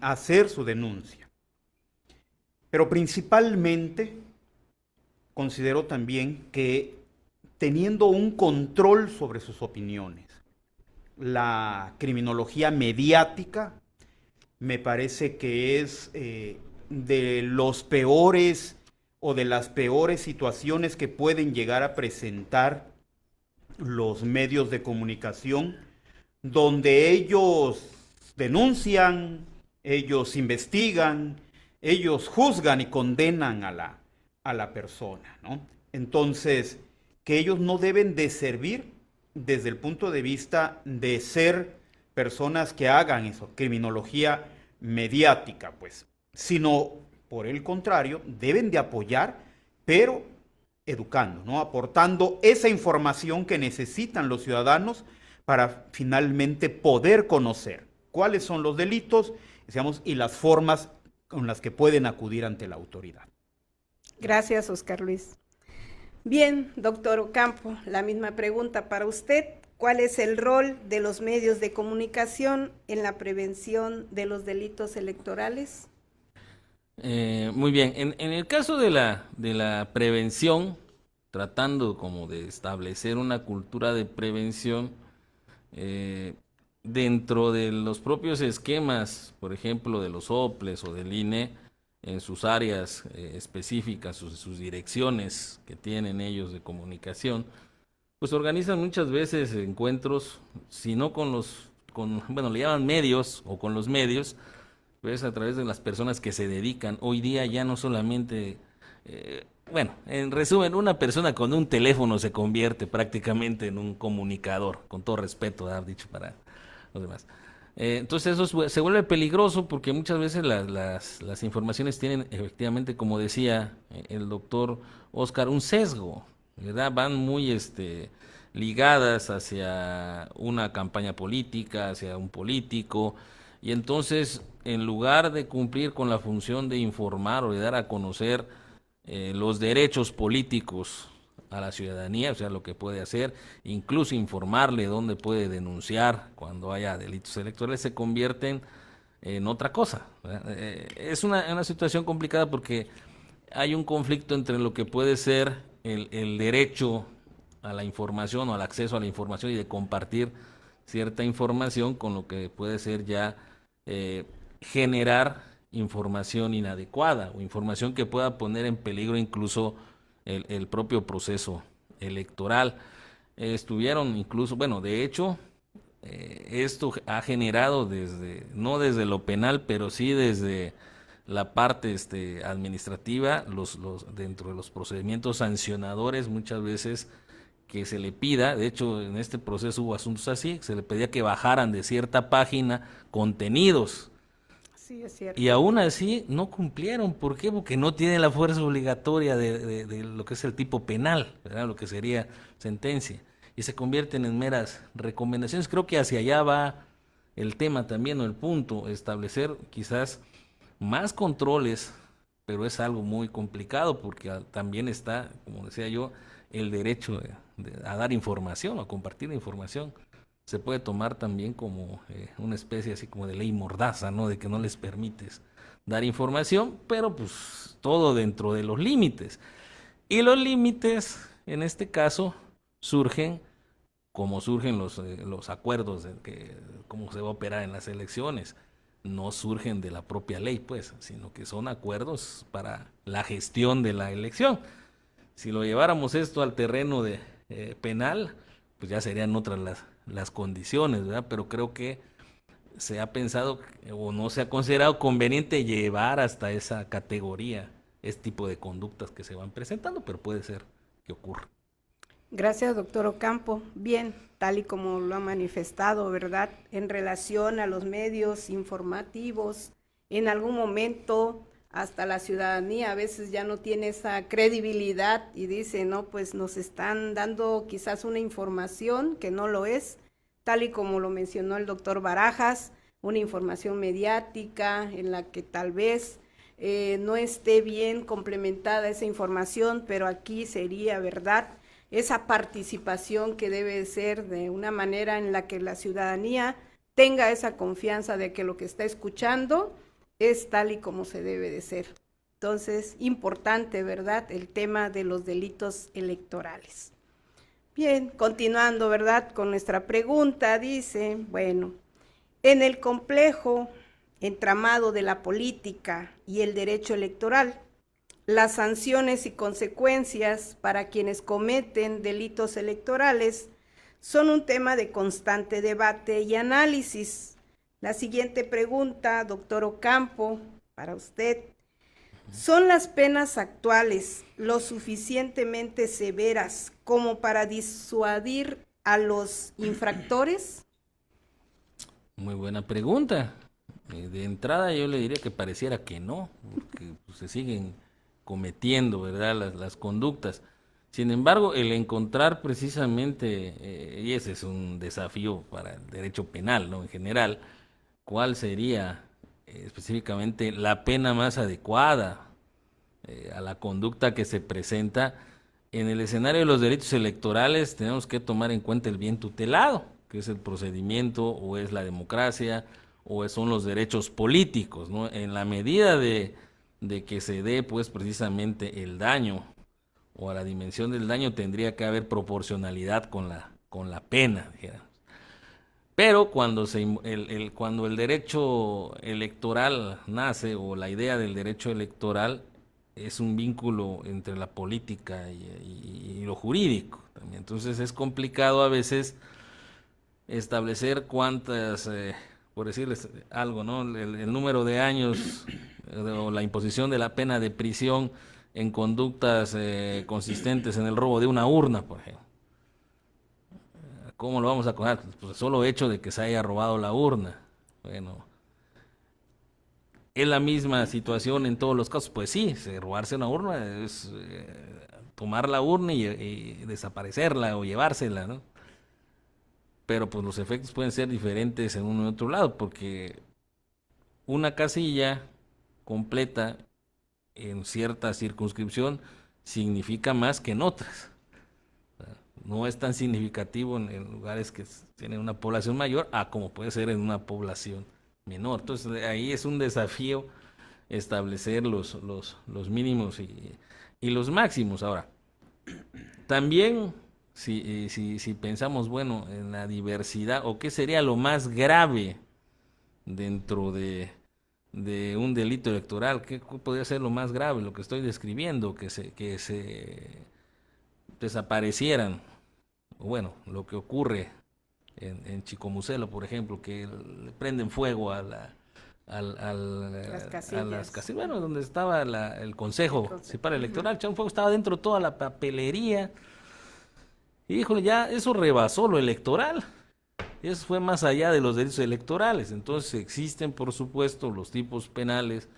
hacer su denuncia. Pero principalmente considero también que teniendo un control sobre sus opiniones, la criminología mediática me parece que es de los peores o de las peores situaciones que pueden llegar a presentar los medios de comunicación, donde ellos denuncian, ellos investigan, ellos juzgan y condenan a la persona, ¿no? Entonces, que ellos no deben de servir desde el punto de vista de ser personas que hagan eso, criminología mediática, pues, sino por el contrario, deben de apoyar, pero educando, ¿no? Aportando esa información que necesitan los ciudadanos para finalmente poder conocer cuáles son los delitos, digamos, y las formas con las que pueden acudir ante la autoridad. Gracias, Oscar Luis. Bien, doctor Ocampo, la misma pregunta para usted. ¿Cuál es el rol de los medios de comunicación en la prevención de los delitos electorales? Muy bien, en el caso de la prevención, tratando como de establecer una cultura de prevención dentro de los propios esquemas, por ejemplo, de los OPLES o del INE, en sus áreas específicas, sus direcciones que tienen ellos de comunicación, pues organizan muchas veces encuentros, si no bueno, le llaman medios o con los medios, pues a través de las personas que se dedican. Hoy día ya no solamente, bueno, en resumen, una persona con un teléfono se convierte prácticamente en un comunicador, con todo respeto, dicho para los demás. Entonces eso se vuelve peligroso porque muchas veces las informaciones tienen efectivamente, como decía el doctor Oscar, un sesgo, ¿verdad? Van muy ligadas hacia una campaña política, hacia un político, y entonces en lugar de cumplir con la función de informar o de dar a conocer los derechos políticos a la ciudadanía, o sea, lo que puede hacer, incluso informarle dónde puede denunciar cuando haya delitos electorales, se convierten en otra cosa, ¿verdad? Es una situación complicada porque hay un conflicto entre lo que puede ser el derecho a la información o al acceso a la información y de compartir cierta información con lo que puede ser ya generar información inadecuada o información que pueda poner en peligro incluso el propio proceso electoral. Estuvieron incluso, bueno, de hecho, esto ha generado no desde lo penal, pero sí desde la parte administrativa, dentro de los procedimientos sancionadores, muchas veces que se le pida, de hecho en este proceso hubo asuntos así, se le pedía que bajaran de cierta página contenidos. Sí, es cierto. Y aún así no cumplieron. ¿Por qué? Porque no tiene la fuerza obligatoria de lo que es el tipo penal, ¿verdad? Lo que sería sentencia. Y se convierten en meras recomendaciones. Creo que hacia allá va el tema también, o el punto, establecer quizás más controles, pero es algo muy complicado porque también está, como decía yo, el derecho a dar información, a compartir información. Se puede tomar también como una especie así como de ley mordaza, ¿no? De que no les permites dar información, pero pues todo dentro de los límites. Y los límites, en este caso, surgen como surgen los acuerdos de cómo se va a operar en las elecciones. No surgen de la propia ley, pues, sino que son acuerdos para la gestión de la elección. Si lo lleváramos esto al terreno de penal, pues ya serían otras las condiciones, ¿verdad? Pero creo que se ha pensado o no se ha considerado conveniente llevar hasta esa categoría este tipo de conductas que se van presentando, pero puede ser que ocurra. Gracias, doctor Ocampo. Bien, tal y como lo ha manifestado, ¿verdad? En relación a los medios informativos, en algún momento hasta la ciudadanía a veces ya no tiene esa credibilidad y dice, no, pues nos están dando quizás una información que no lo es, tal y como lo mencionó el doctor Barajas, una información mediática en la que tal vez no esté bien complementada esa información, pero aquí sería, ¿verdad?, esa participación que debe ser de una manera en la que la ciudadanía tenga esa confianza de que lo que está escuchando es tal y como se debe de ser. Entonces, importante, ¿verdad?, el tema de los delitos electorales. Bien, continuando, ¿verdad?, con nuestra pregunta, dice, bueno, en el complejo entramado de la política y el derecho electoral. Las sanciones y consecuencias para quienes cometen delitos electorales son un tema de constante debate y análisis. La siguiente pregunta, doctor Ocampo, para usted. ¿Son las penas actuales lo suficientemente severas como para disuadir a los infractores? Muy buena pregunta. De entrada yo le diría que pareciera que no, porque pues, se siguen cometiendo, ¿verdad?, las conductas. Sin embargo, el encontrar precisamente, y ese es un desafío para el derecho penal, ¿no?, en general, cuál sería específicamente la pena más adecuada a la conducta que se presenta. En el escenario de los delitos electorales tenemos que tomar en cuenta el bien tutelado, que es el procedimiento, o es la democracia, o son los derechos políticos, ¿no? En la medida de que se dé pues precisamente el daño, o a la dimensión del daño, tendría que haber proporcionalidad con la pena, digamos. Pero cuando cuando el derecho electoral nace, o la idea del derecho electoral, es un vínculo entre la política y lo jurídico también. Entonces es complicado a veces establecer cuántas, por decirles algo, ¿no?, el número de años o la imposición de la pena de prisión en conductas consistentes en el robo de una urna, por ejemplo. ¿Cómo lo vamos a condenar? Pues el solo hecho de que se haya robado la urna. Bueno, ¿es la misma situación en todos los casos? Pues sí, robarse una urna es tomar la urna y desaparecerla o llevársela, ¿no? Pero pues los efectos pueden ser diferentes en uno y otro lado, porque una casilla completa en cierta circunscripción significa más que en otras. No es tan significativo en lugares que tienen una población mayor como puede ser en una población menor. Entonces ahí es un desafío establecer los mínimos y los máximos. Ahora, también si pensamos, bueno, en la diversidad, o qué sería lo más grave dentro de un delito electoral, ¿qué podría ser lo más grave? Lo que estoy describiendo, que se desaparecieran, bueno, lo que ocurre en Chicomucelo, por ejemplo, que le prenden fuego a las casillas, bueno, donde estaba el Consejo Municipal Electoral, echaron fuego, estaba dentro toda la papelería, y híjole, ya eso rebasó lo electoral, eso fue más allá de los delitos electorales. Entonces existen, por supuesto, los tipos penales,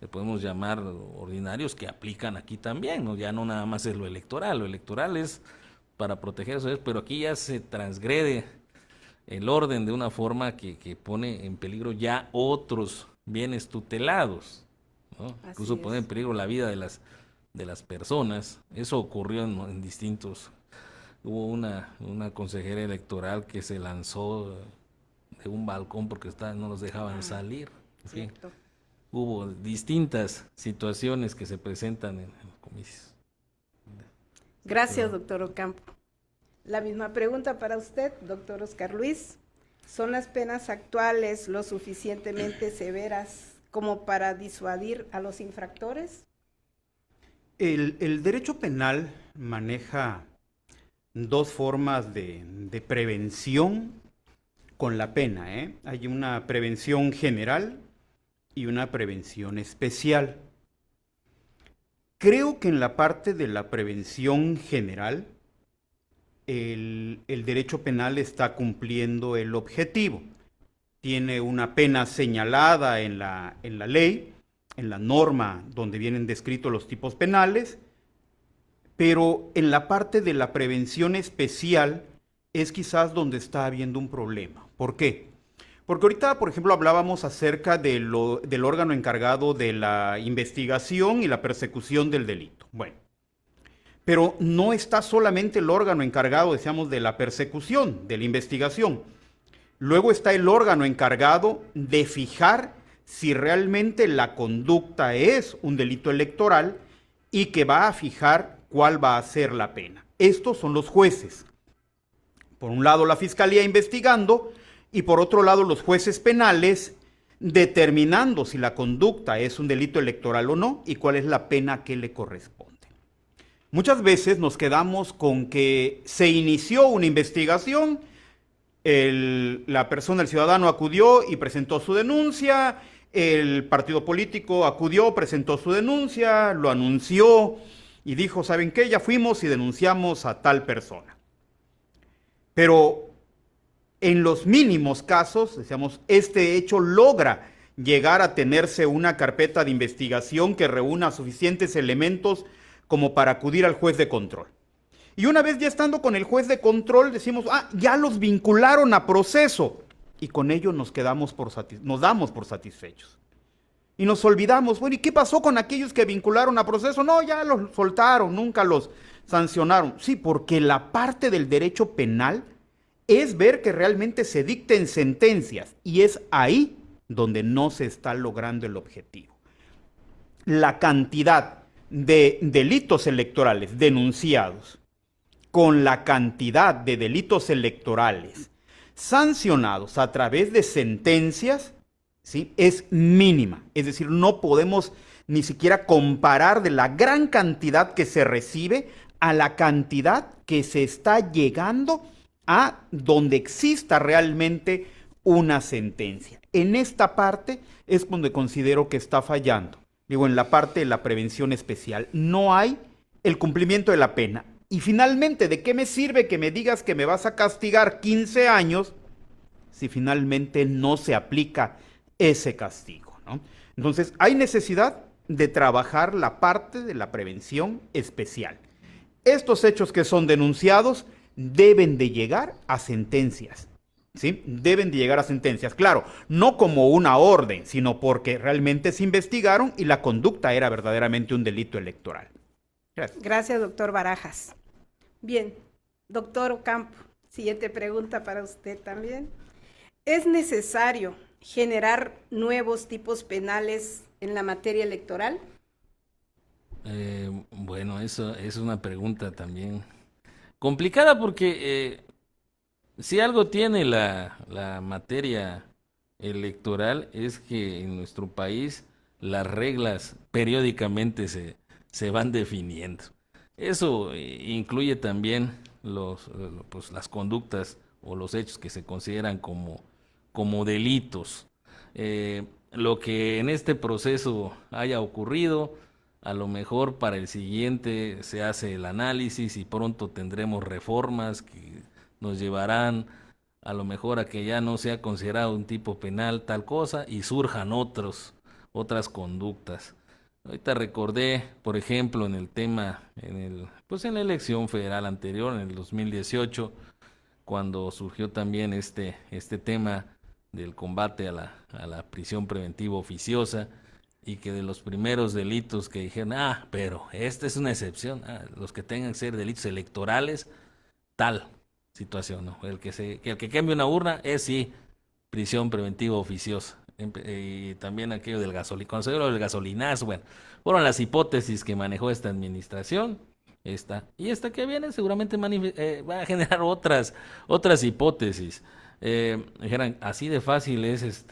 le podemos llamar ordinarios, que aplican aquí también, ¿no? Ya no nada más es lo electoral es para proteger eso, pero aquí ya se transgrede el orden de una forma que pone en peligro ya otros bienes tutelados, ¿no? Incluso pone en peligro la vida de las personas. Eso ocurrió en distintos. Hubo una consejera electoral que se lanzó de un balcón porque no los dejaban salir. En fin, hubo distintas situaciones que se presentan en comicios. Gracias, doctor Ocampo. La misma pregunta para usted, doctor Oscar Luis. ¿Son las penas actuales lo suficientemente severas como para disuadir a los infractores? El derecho penal maneja dos formas de prevención con la pena, ¿eh? Hay una prevención general y una prevención especial. Creo que en la parte de la prevención general, el derecho penal está cumpliendo el objetivo. Tiene una pena señalada en la ley, en la norma donde vienen descritos los tipos penales, pero en la parte de la prevención especial es quizás donde está habiendo un problema. ¿Por qué? Porque ahorita, por ejemplo, hablábamos acerca del órgano encargado de la investigación y la persecución del delito. Bueno, pero no está solamente el órgano encargado, decíamos, de la persecución, de la investigación. Luego está el órgano encargado de fijar si realmente la conducta es un delito electoral y que va a fijar cuál va a ser la pena. Estos son los jueces. Por un lado, la Fiscalía investigando, y por otro lado, los jueces penales determinando si la conducta es un delito electoral o no y cuál es la pena que le corresponde. Muchas veces nos quedamos con que se inició una investigación, la persona, el ciudadano acudió y presentó su denuncia, el partido político acudió, presentó su denuncia, lo anunció y dijo, ¿saben qué? Ya fuimos y denunciamos a tal persona. Pero en los mínimos casos, decíamos, este hecho logra llegar a tenerse una carpeta de investigación que reúna suficientes elementos como para acudir al juez de control. Y una vez ya estando con el juez de control, decimos, ya los vincularon a proceso. Y con ello nos damos por satisfechos. Y nos olvidamos, bueno, ¿y qué pasó con aquellos que vincularon a proceso? No, ya los soltaron, nunca los sancionaron. Sí, porque la parte del derecho penal es ver que realmente se dicten sentencias. Y es ahí donde no se está logrando el objetivo. La cantidad de delitos electorales denunciados con la cantidad de delitos electorales sancionados a través de sentencias, ¿sí?, es mínima. Es decir, no podemos ni siquiera comparar de la gran cantidad que se recibe a la cantidad que se está llegando a donde exista realmente una sentencia. En esta parte es donde considero que está fallando. Digo, en la parte de la prevención especial, no hay el cumplimiento de la pena. Y finalmente, ¿de qué me sirve que me digas que me vas a castigar 15 años si finalmente no se aplica ese castigo, ¿no? Entonces, hay necesidad de trabajar la parte de la prevención especial. Estos hechos que son denunciados deben de llegar a sentencias, ¿sí? Deben de llegar a sentencias, claro, no como una orden, sino porque realmente se investigaron y la conducta era verdaderamente un delito electoral. Gracias. Gracias, doctor Barajas. Bien, doctor Ocampo, siguiente pregunta para usted también. ¿Es necesario generar nuevos tipos penales en la materia electoral? Bueno, eso es una pregunta también complicada porque si algo tiene la materia electoral es que en nuestro país las reglas periódicamente se van definiendo. Eso incluye también pues, las conductas o los hechos que se consideran como delitos. Lo que en este proceso haya ocurrido, a lo mejor para el siguiente se hace el análisis y pronto tendremos reformas que nos llevarán a lo mejor a que ya no sea considerado un tipo penal tal cosa y surjan otras conductas. Ahorita recordé, por ejemplo, en el tema, en la elección federal anterior, en el 2018, cuando surgió también este tema del combate a la prisión preventiva oficiosa, y que de los primeros delitos que dijeron, pero esta es una excepción, los que tengan que ser delitos electorales, tal situación, ¿no? El que cambie una urna es sí, prisión preventiva oficiosa. Y también aquello del gasolinazo, cuando se dio del gasolinazo, bueno, fueron las hipótesis que manejó esta administración, y esta que viene seguramente va a generar otras hipótesis. Dijeran, así de fácil es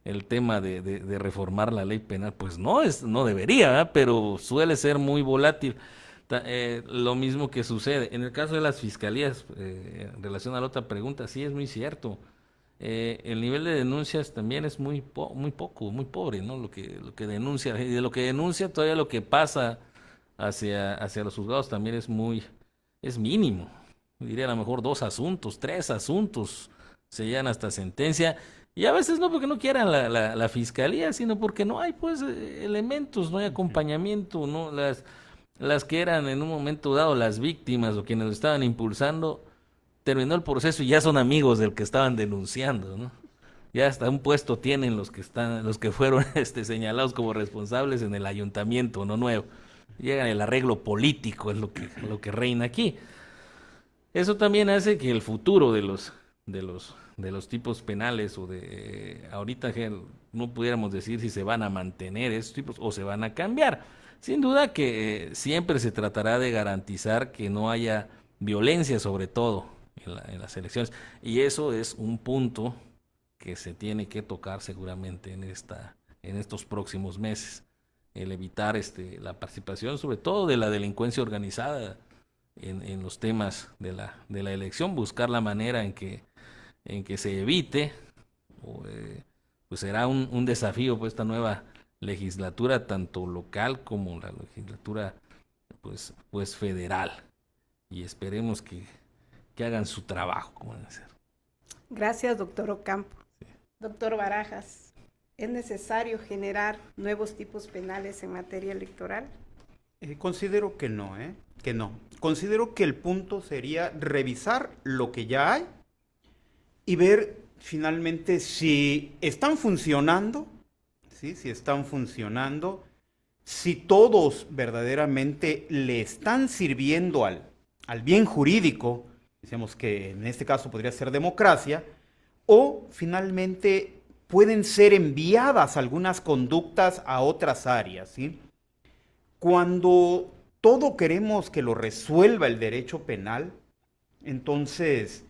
el tema de reformar la ley penal, pues no debería, ¿verdad? Pero suele ser muy volátil. Lo mismo que sucede en el caso de las fiscalías, en relación a la otra pregunta, sí es muy cierto. El nivel de denuncias también es muy pobre, ¿no? Lo que denuncia, y de lo que denuncia todavía lo que pasa hacia los juzgados también es mínimo. Diría a lo mejor 2 asuntos, 3 asuntos se llegan hasta sentencia, y a veces no porque no quieran la fiscalía, sino porque no hay pues elementos, no hay acompañamiento, ¿no? Las que eran en un momento dado las víctimas o quienes lo estaban impulsando, terminó el proceso y ya son amigos del que estaban denunciando, ¿no? Ya hasta un puesto tienen los que fueron señalados como responsables en el ayuntamiento, no nuevo. Llegan el arreglo político, es lo que reina aquí. Eso también hace que el futuro de los tipos penales o ahorita que no pudiéramos decir si se van a mantener esos tipos o se van a cambiar. Sin duda que siempre se tratará de garantizar que no haya violencia, sobre todo en las elecciones, y eso es un punto que se tiene que tocar seguramente en estos próximos meses. El evitar la participación, sobre todo de la delincuencia organizada en los temas de la elección, buscar la manera en que se evite, pues será un desafío pues esta nueva legislatura, tanto local como la legislatura pues federal, y esperemos que hagan su trabajo como debe ser. Gracias, doctor Ocampo. Sí. Doctor Barajas, ¿es necesario generar nuevos tipos penales en materia electoral? Considero que no, que no. Considero que el punto sería revisar lo que ya hay y ver finalmente si están funcionando, ¿sí? Si están funcionando, si todos verdaderamente le están sirviendo al bien jurídico, decíamos que en este caso podría ser democracia, o finalmente pueden ser enviadas algunas conductas a otras áreas, ¿sí? Cuando todo queremos que lo resuelva el derecho penal, entonces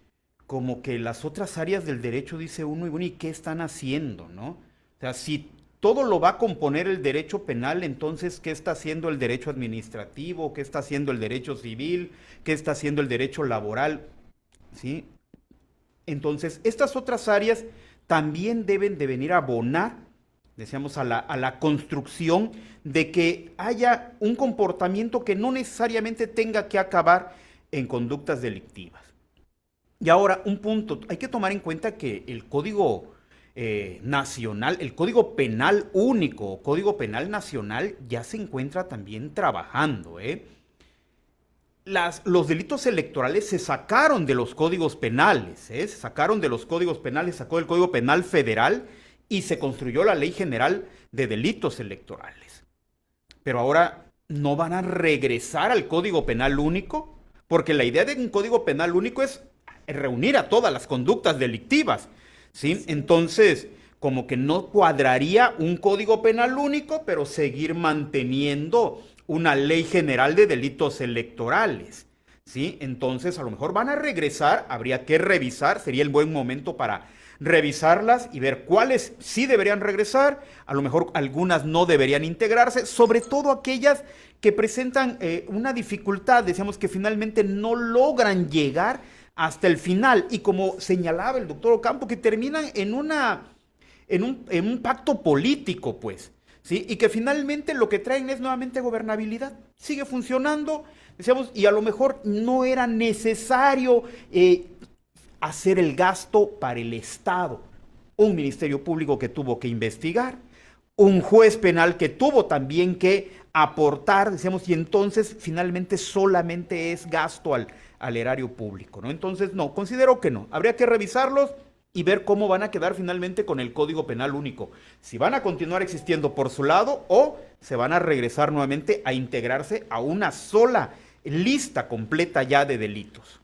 como que las otras áreas del derecho dice uno, y bueno, ¿y qué están haciendo, no? O sea, si todo lo va a componer el derecho penal, entonces, ¿qué está haciendo el derecho administrativo? ¿Qué está haciendo el derecho civil? ¿Qué está haciendo el derecho laboral? ¿Sí? Entonces, estas otras áreas también deben de venir a abonar, decíamos, a la construcción de que haya un comportamiento que no necesariamente tenga que acabar en conductas delictivas. Y ahora, un punto, hay que tomar en cuenta que el Código Nacional, el Código Penal Único, Código Penal Nacional, ya se encuentra también trabajando, Los delitos electorales se sacaron de los códigos penales, se sacaron de los códigos penales, sacó el Código Penal Federal y se construyó la Ley General de Delitos Electorales. Pero ahora no van a regresar al Código Penal Único, porque la idea de un Código Penal Único es reunir a todas las conductas delictivas, ¿sí? Entonces, como que no cuadraría un Código Penal Único, pero seguir manteniendo una Ley General de Delitos Electorales, ¿sí? Entonces, a lo mejor van a regresar, habría que revisar, sería el buen momento para revisarlas y ver cuáles sí deberían regresar, a lo mejor algunas no deberían integrarse, sobre todo aquellas que presentan una dificultad, decíamos que finalmente no logran llegar hasta el final, y como señalaba el doctor Ocampo, que terminan en un pacto político, pues, ¿sí? Y que finalmente lo que traen es nuevamente gobernabilidad. Sigue funcionando, decíamos, y a lo mejor no era necesario hacer el gasto para el Estado. Un ministerio público que tuvo que investigar, un juez penal que tuvo también que aportar, decíamos, y entonces finalmente solamente es gasto al erario público, ¿no? Entonces, no, considero que no. Habría que revisarlos y ver cómo van a quedar finalmente con el Código Penal Único. Si van a continuar existiendo por su lado o se van a regresar nuevamente a integrarse a una sola lista completa ya de delitos.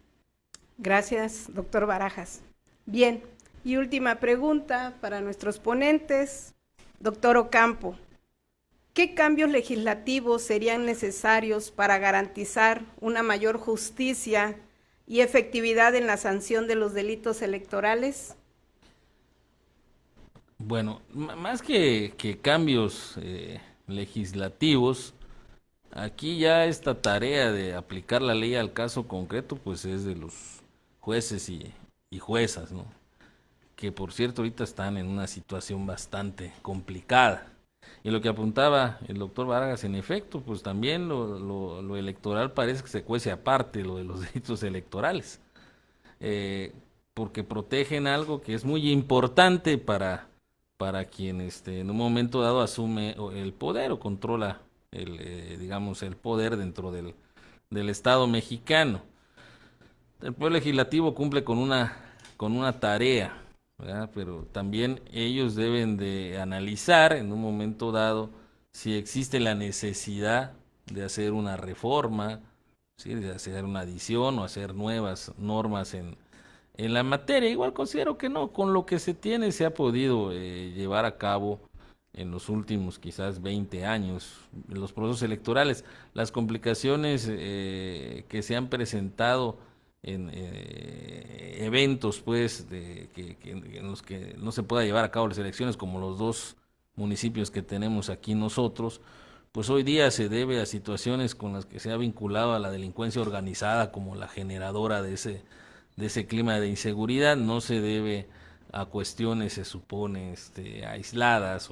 Gracias, doctor Barajas. Bien, y última pregunta para nuestros ponentes. Doctor Ocampo, ¿qué cambios legislativos serían necesarios para garantizar una mayor justicia y efectividad en la sanción de los delitos electorales? Bueno, más que cambios legislativos, aquí ya esta tarea de aplicar la ley al caso concreto, pues es de los jueces y juezas, ¿no? Que por cierto ahorita están en una situación bastante complicada. Y lo que apuntaba el doctor Vargas, en efecto, pues también lo electoral parece que se cuece aparte, lo de los delitos electorales, porque protegen algo que es muy importante para quien en un momento dado asume el poder o controla digamos, el poder dentro del Estado mexicano. El Poder Legislativo cumple con una tarea, ¿verdad? Pero también ellos deben de analizar en un momento dado si existe la necesidad de hacer una reforma, ¿sí? De hacer una adición o hacer nuevas normas en la materia. Igual considero que no, con lo que se tiene se ha podido llevar a cabo en los últimos quizás 20 años, los procesos electorales. Las complicaciones que se han presentado en eventos pues en los que no se pueda llevar a cabo las elecciones, como los dos municipios que tenemos aquí nosotros, pues hoy día se debe a situaciones con las que se ha vinculado a la delincuencia organizada como la generadora de ese clima de inseguridad. No se debe a cuestiones, se supone, aisladas,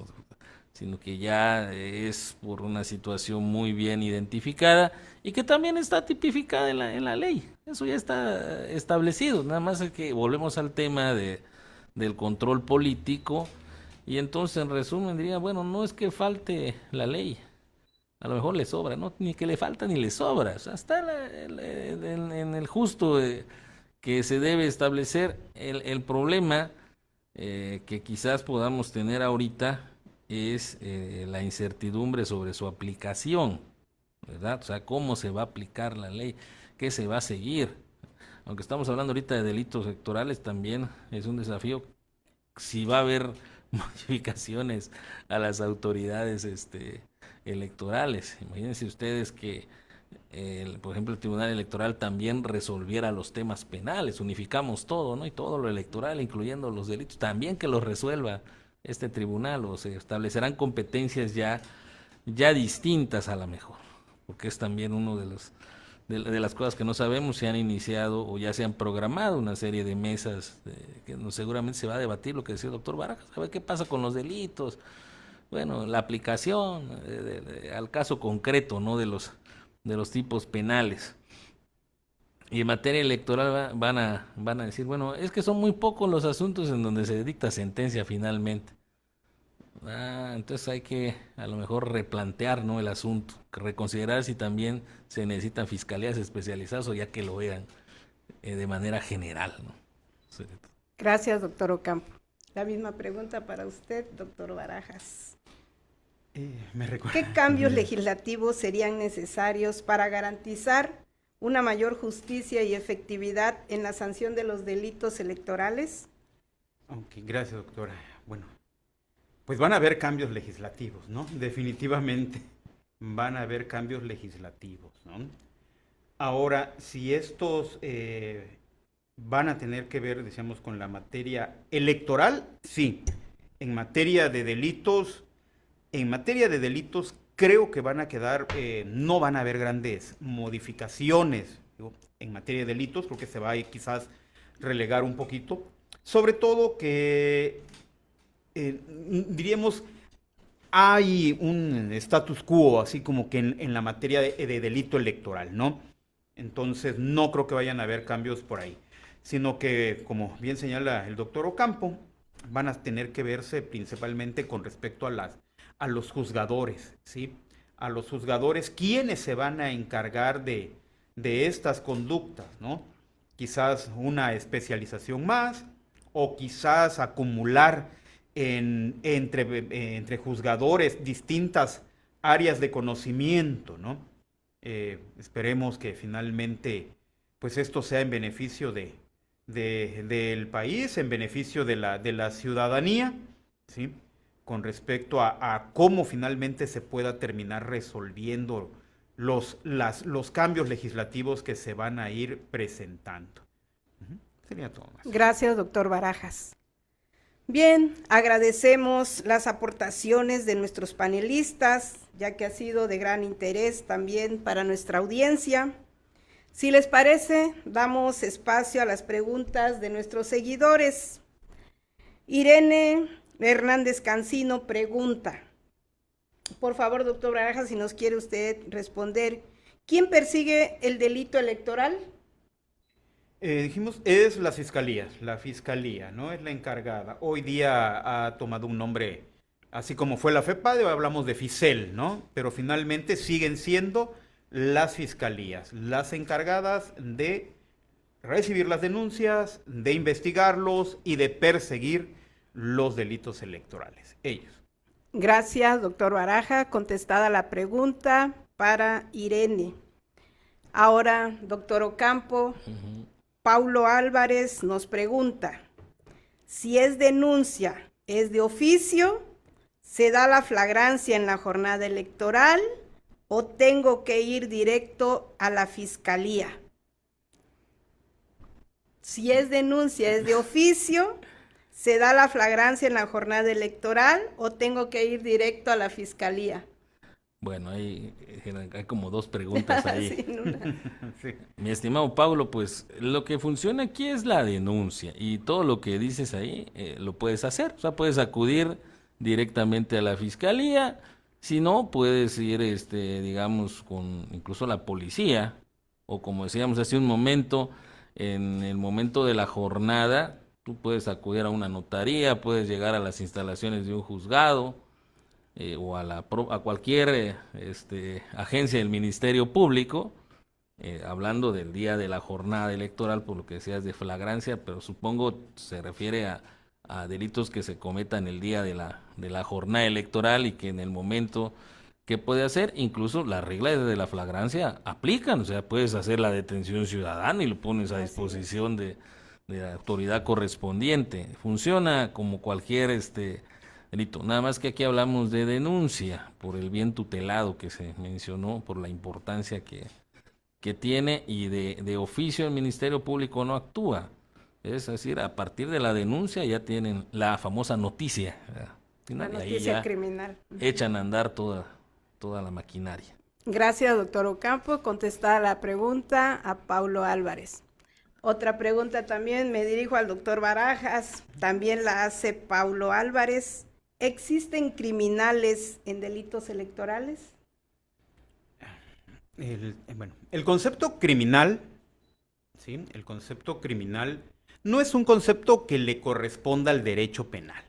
sino que ya es por una situación muy bien identificada y que también está tipificada en la ley. Eso ya está establecido, nada más es que volvemos al tema del control político, y entonces en resumen diría, bueno, no es que falte la ley, a lo mejor le sobra, no, ni que le falta ni le sobra, o sea, está en el justo que se debe establecer. El problema que quizás podamos tener ahorita es la incertidumbre sobre su aplicación, ¿verdad? O sea, cómo se va a aplicar la ley, qué se va a seguir. Aunque estamos hablando ahorita de delitos electorales, también es un desafío si va a haber modificaciones a las autoridades electorales. Imagínense ustedes que por ejemplo, el Tribunal Electoral también resolviera los temas penales, unificamos todo, ¿no? Y todo lo electoral, incluyendo los delitos, también que los resuelva este tribunal, o se establecerán competencias ya distintas a la mejor, porque es también uno de las cosas que no sabemos. Se han iniciado o ya se han programado una serie de mesas que seguramente se va a debatir, lo que decía el doctor Barajas, a ver qué pasa con los delitos, bueno, la aplicación al caso concreto, ¿no? de los tipos penales. Y en materia electoral van a decir, bueno, es que son muy pocos los asuntos en donde se dicta sentencia finalmente. Entonces hay que a lo mejor replantear, ¿no?, el asunto, reconsiderar si también se necesitan fiscalías especializadas o ya que lo eran de manera general, ¿no? Sí. Gracias, doctor Ocampo. La misma pregunta para usted, doctor Barajas. ¿Qué cambios legislativos serían necesarios para garantizar una mayor justicia y efectividad en la sanción de los delitos electorales? Ok, gracias, doctora. Bueno, pues van a haber cambios legislativos, ¿no? Definitivamente van a haber cambios legislativos, ¿no? Ahora, si estos van a tener que ver, decíamos, con la materia electoral, sí. En materia de delitos creo que van a quedar, no van a haber grandes modificaciones. Digo, en materia de delitos creo que se va a quizás relegar un poquito, sobre todo que diríamos hay un status quo así como que en la materia de delito electoral, ¿no? Entonces no creo que vayan a haber cambios por ahí, sino que, como bien señala el doctor Ocampo, van a tener que verse principalmente con respecto a los juzgadores, ¿sí? A los juzgadores, quienes se van a encargar de estas conductas, ¿no? Quizás una especialización más, o quizás acumular entre juzgadores distintas áreas de conocimiento, ¿no? Esperemos que finalmente pues esto sea en beneficio del país, en beneficio de la ciudadanía, ¿sí? Con respecto a cómo finalmente se pueda terminar resolviendo los cambios legislativos que se van a ir presentando. Sería todo más. Gracias, doctor Barajas. Bien, agradecemos las aportaciones de nuestros panelistas, ya que ha sido de gran interés también para nuestra audiencia. Si les parece, damos espacio a las preguntas de nuestros seguidores. Irene Hernández Cancino pregunta, por favor, doctor Barajas, si nos quiere usted responder, ¿quién persigue el delito electoral? Dijimos, es la fiscalía, ¿no? Es la encargada. Hoy día ha tomado un nombre, así como fue la FEPADE, hablamos de FICEL, ¿no? Pero finalmente siguen siendo las fiscalías, las encargadas de recibir las denuncias, de investigarlos y de perseguir los delitos electorales, ellos. Gracias, doctor Baraja. Contestada la pregunta para Irene. Ahora, doctor Ocampo, Paulo Álvarez nos pregunta, si es denuncia, ¿es de oficio? ¿Se da la flagrancia en la jornada electoral o tengo que ir directo a la fiscalía? Si es denuncia, es de oficio, ¿se da la flagrancia en la jornada electoral o tengo que ir directo a la fiscalía? Bueno, hay como dos preguntas ahí. Sí, en una. Sí. Mi estimado Pablo, pues lo que funciona aquí es la denuncia y todo lo que dices ahí lo puedes hacer. O sea, puedes acudir directamente a la fiscalía, si no, puedes ir, digamos, con incluso la policía o como decíamos hace un momento, en el momento de la jornada, tú puedes acudir a una notaría, puedes llegar a las instalaciones de un juzgado o a cualquier agencia del Ministerio Público, hablando del día de la jornada electoral, por lo que decías de flagrancia, pero supongo se refiere a delitos que se cometan el día de la jornada electoral y que en el momento que puede hacer, incluso las reglas de la flagrancia aplican, o sea, puedes hacer la detención ciudadana y lo pones a disposición de la autoridad correspondiente. Funciona como cualquier delito, nada más que aquí hablamos de denuncia por el bien tutelado que se mencionó, por la importancia que tiene, y de oficio el Ministerio Público no actúa. Es decir, a partir de la denuncia ya tienen la famosa noticia, La y ahí noticia ya criminal. echan a andar toda la maquinaria. Gracias, doctor Ocampo. Contestada la pregunta a Paulo Álvarez. Otra pregunta también me dirijo al doctor Barajas, también la hace Paulo Álvarez. ¿Existen criminales en delitos electorales? El concepto criminal, ¿sí? El concepto criminal no es un concepto que le corresponda al derecho penal.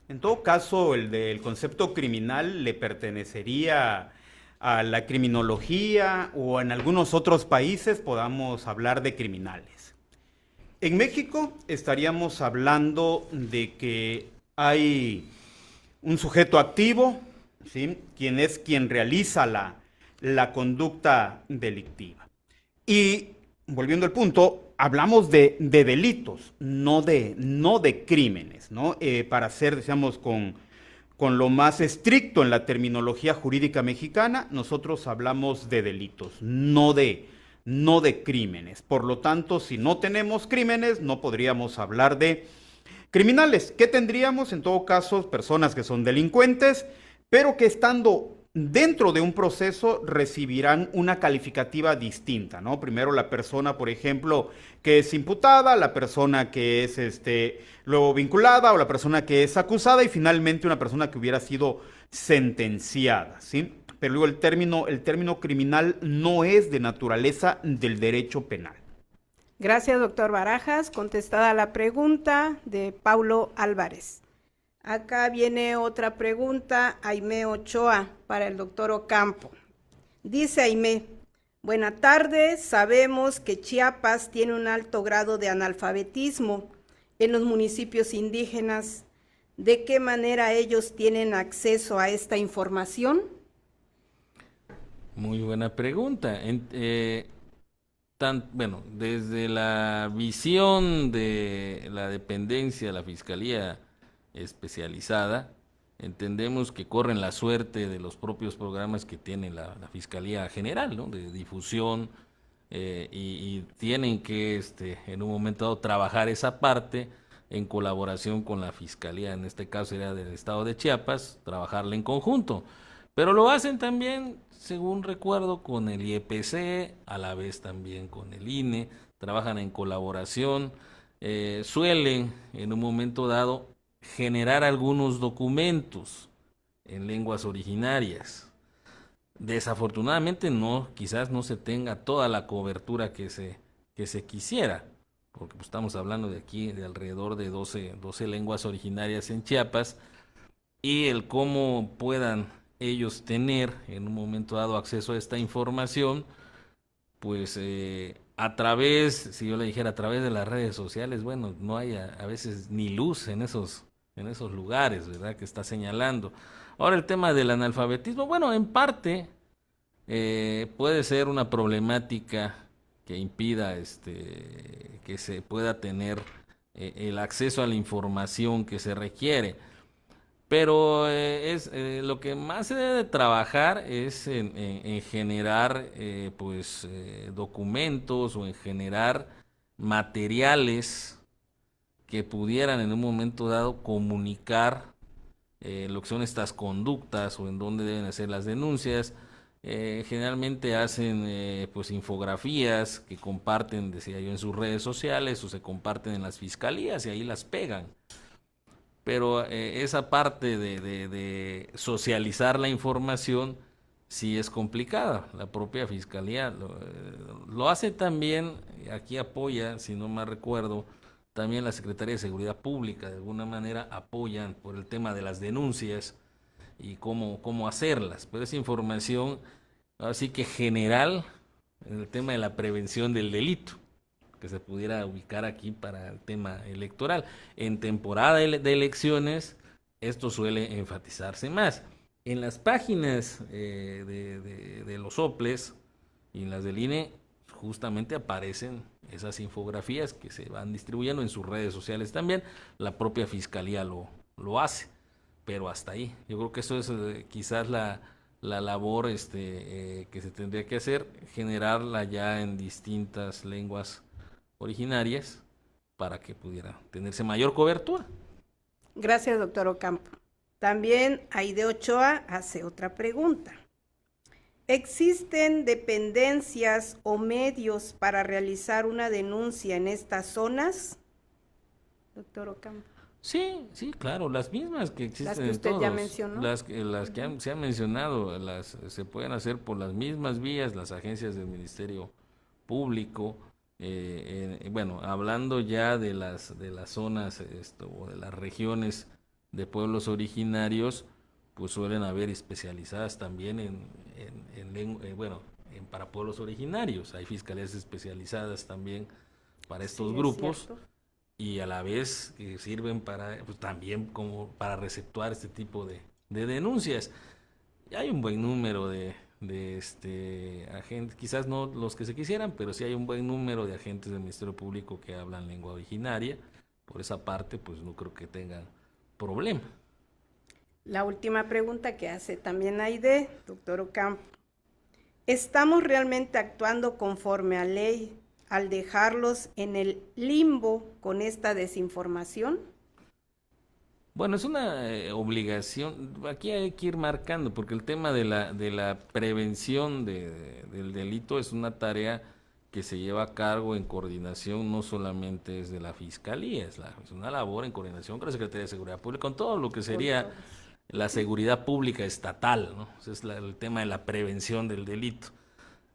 En todo caso, el del concepto criminal le pertenecería a la criminología, o en algunos otros países podamos hablar de criminales. En México estaríamos hablando de que hay un sujeto activo, ¿sí? Quien realiza la conducta delictiva. Y volviendo al punto, hablamos de delitos, no de crímenes, ¿no? Para ser, digamos, con lo más estricto en la terminología jurídica mexicana, nosotros hablamos de delitos, no de crímenes. Por lo tanto, si no tenemos crímenes, no podríamos hablar de criminales. ¿Qué tendríamos? En todo caso, personas que son delincuentes, pero que estando dentro de un proceso recibirán una calificativa distinta, ¿no? Primero la persona, por ejemplo, que es imputada, la persona que es luego vinculada, o la persona que es acusada, y finalmente una persona que hubiera sido sentenciada, ¿sí? Pero luego el término criminal no es de naturaleza del derecho penal. Gracias, doctor Barajas. Contestada la pregunta de Paulo Álvarez. Acá viene otra pregunta, Aimé Ochoa, para el doctor Ocampo. Dice Aimé: buena tarde, sabemos que Chiapas tiene un alto grado de analfabetismo en los municipios indígenas. ¿De qué manera ellos tienen acceso a esta información? Muy buena pregunta. Bueno, desde la visión de la dependencia de la Fiscalía especializada, entendemos que corren la suerte de los propios programas que tiene la Fiscalía General, ¿no? De difusión, y tienen que en un momento dado trabajar esa parte en colaboración con la Fiscalía, en este caso sería del Estado de Chiapas, trabajarla en conjunto. Pero lo hacen también, según recuerdo, con el IEPC, a la vez también con el INE, trabajan en colaboración, suelen en un momento dado generar algunos documentos en lenguas originarias. Desafortunadamente quizás no se tenga toda la cobertura que se quisiera, porque pues, estamos hablando de aquí de alrededor de 12 lenguas originarias en Chiapas, y el cómo puedan ellos tener en un momento dado acceso a esta información, pues a través, si yo le dijera a través de las redes sociales, bueno, no hay a veces ni luz en esos lugares, ¿verdad?, que está señalando. Ahora el tema del analfabetismo, bueno, en parte puede ser una problemática que impida que se pueda tener el acceso a la información que se requiere. Pero lo que más se debe de trabajar es en generar documentos, o en generar materiales que pudieran en un momento dado comunicar lo que son estas conductas o en dónde deben hacer las denuncias. Generalmente hacen pues infografías que comparten, decía yo, en sus redes sociales o se comparten en las fiscalías y ahí las pegan. Pero esa parte de socializar la información sí es complicada. La propia fiscalía lo hace también, aquí apoya, si no mal recuerdo, también la Secretaría de Seguridad Pública, de alguna manera apoyan por el tema de las denuncias y cómo hacerlas, pero esa información así que general en el tema de la prevención del delito, que se pudiera ubicar aquí para el tema electoral. En temporada de elecciones esto suele enfatizarse más. En las páginas de los OPLES y en las del INE justamente aparecen esas infografías que se van distribuyendo en sus redes sociales también. La propia fiscalía lo hace, pero hasta ahí. Yo creo que eso es quizás la labor que se tendría que hacer, generarla ya en distintas lenguas originarias para que pudiera tenerse mayor cobertura. Gracias, doctor Ocampo. También Aide Ochoa hace otra pregunta. ¿Existen dependencias o medios para realizar una denuncia en estas zonas? Doctor Ocampo. Sí, claro, las mismas que existen Las que en usted todos, ya mencionó. las que se han mencionado, se pueden hacer por las mismas vías, las agencias del Ministerio Público. Bueno, hablando ya de las zonas o de las regiones de pueblos originarios, pues suelen haber especializadas también para pueblos originarios. Hay fiscalías especializadas también para estos grupos y a la vez que sirven para pues, también como para receptuar este tipo de denuncias. Y hay un buen número de agentes, quizás no los que se quisieran, pero sí hay un buen número de agentes del Ministerio Público que hablan lengua originaria. Por esa parte, pues no creo que tengan problema. La última pregunta que hace también Aide, doctor Ocampo. ¿Estamos realmente actuando conforme a ley al dejarlos en el limbo con esta desinformación? Bueno, es una obligación, aquí hay que ir marcando, porque el tema de la prevención del delito es una tarea que se lleva a cargo en coordinación, no solamente es de la Fiscalía, es una labor en coordinación con la Secretaría de Seguridad Pública, con todo lo que sería la seguridad pública estatal, ¿no? Ese es el tema de la prevención del delito.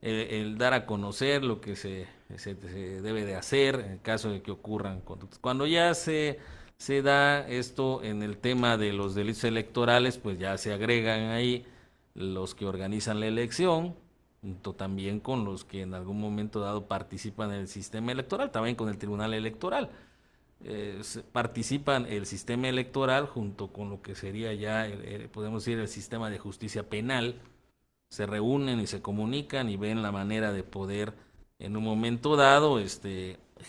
El dar a conocer lo que se debe de hacer en el caso de que ocurran conductas. Cuando ya se da esto en el tema de los delitos electorales, pues ya se agregan ahí los que organizan la elección, junto también con los que en algún momento dado participan en el sistema electoral, también con el Tribunal Electoral. Participan el sistema electoral junto con lo que sería ya, podemos decir, el sistema de justicia penal. Se reúnen y se comunican y ven la manera de poder en un momento dado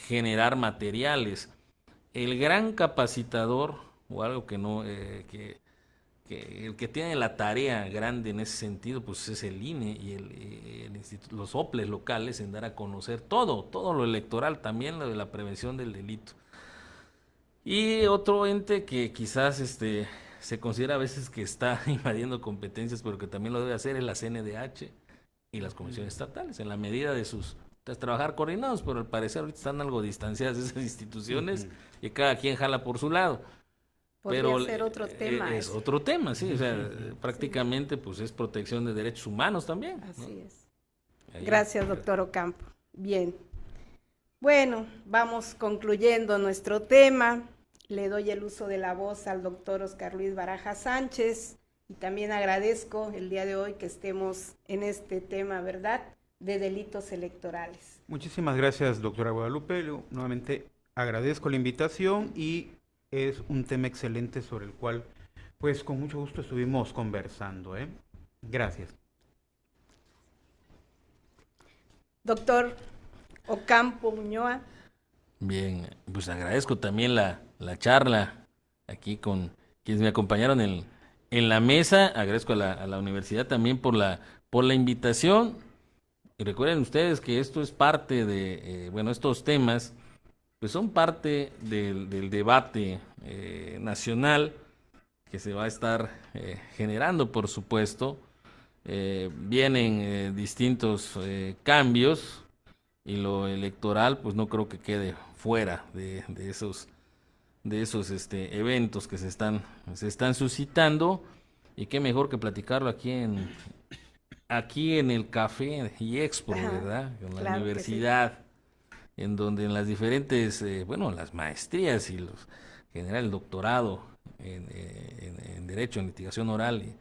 generar materiales. El gran capacitador o algo que no el que tiene la tarea grande en ese sentido pues es el INE y los OPLES locales en dar a conocer todo lo electoral, también lo de la prevención del delito. Y otro ente que quizás se considera a veces que está invadiendo competencias, pero que también lo debe hacer, es la CNDH y las comisiones estatales, en la medida de sus trabajar coordinados, pero al parecer ahorita están algo distanciadas de esas instituciones y cada quien jala por su lado. Podría ser otro tema. Es otro tema, sí, o sea, prácticamente pues es protección de derechos humanos también. Así ¿no? es. Gracias, doctor Ocampo. Bien. Bueno, vamos concluyendo nuestro tema. Le doy el uso de la voz al doctor Oscar Luis Baraja Sánchez y también agradezco el día de hoy que estemos en este tema, ¿verdad?, de delitos electorales. Muchísimas gracias, doctora Guadalupe. Nuevamente agradezco la invitación y es un tema excelente sobre el cual, pues, con mucho gusto estuvimos conversando, ¿eh? Gracias. Doctor Ocampo Muñoa. Bien, pues agradezco también la charla aquí con quienes me acompañaron en la mesa. Agradezco a la universidad también por la invitación. Y recuerden ustedes que esto es parte de, bueno, estos temas, pues son parte del debate nacional que se va a estar generando, por supuesto. Vienen distintos cambios y lo electoral, pues no creo que quede fuera de esos eventos que se están suscitando, y qué mejor que platicarlo aquí en el Café y Expo, ¿verdad? Con la claro universidad, en donde en las diferentes, las maestrías y general el doctorado en Derecho, en Litigación Oral,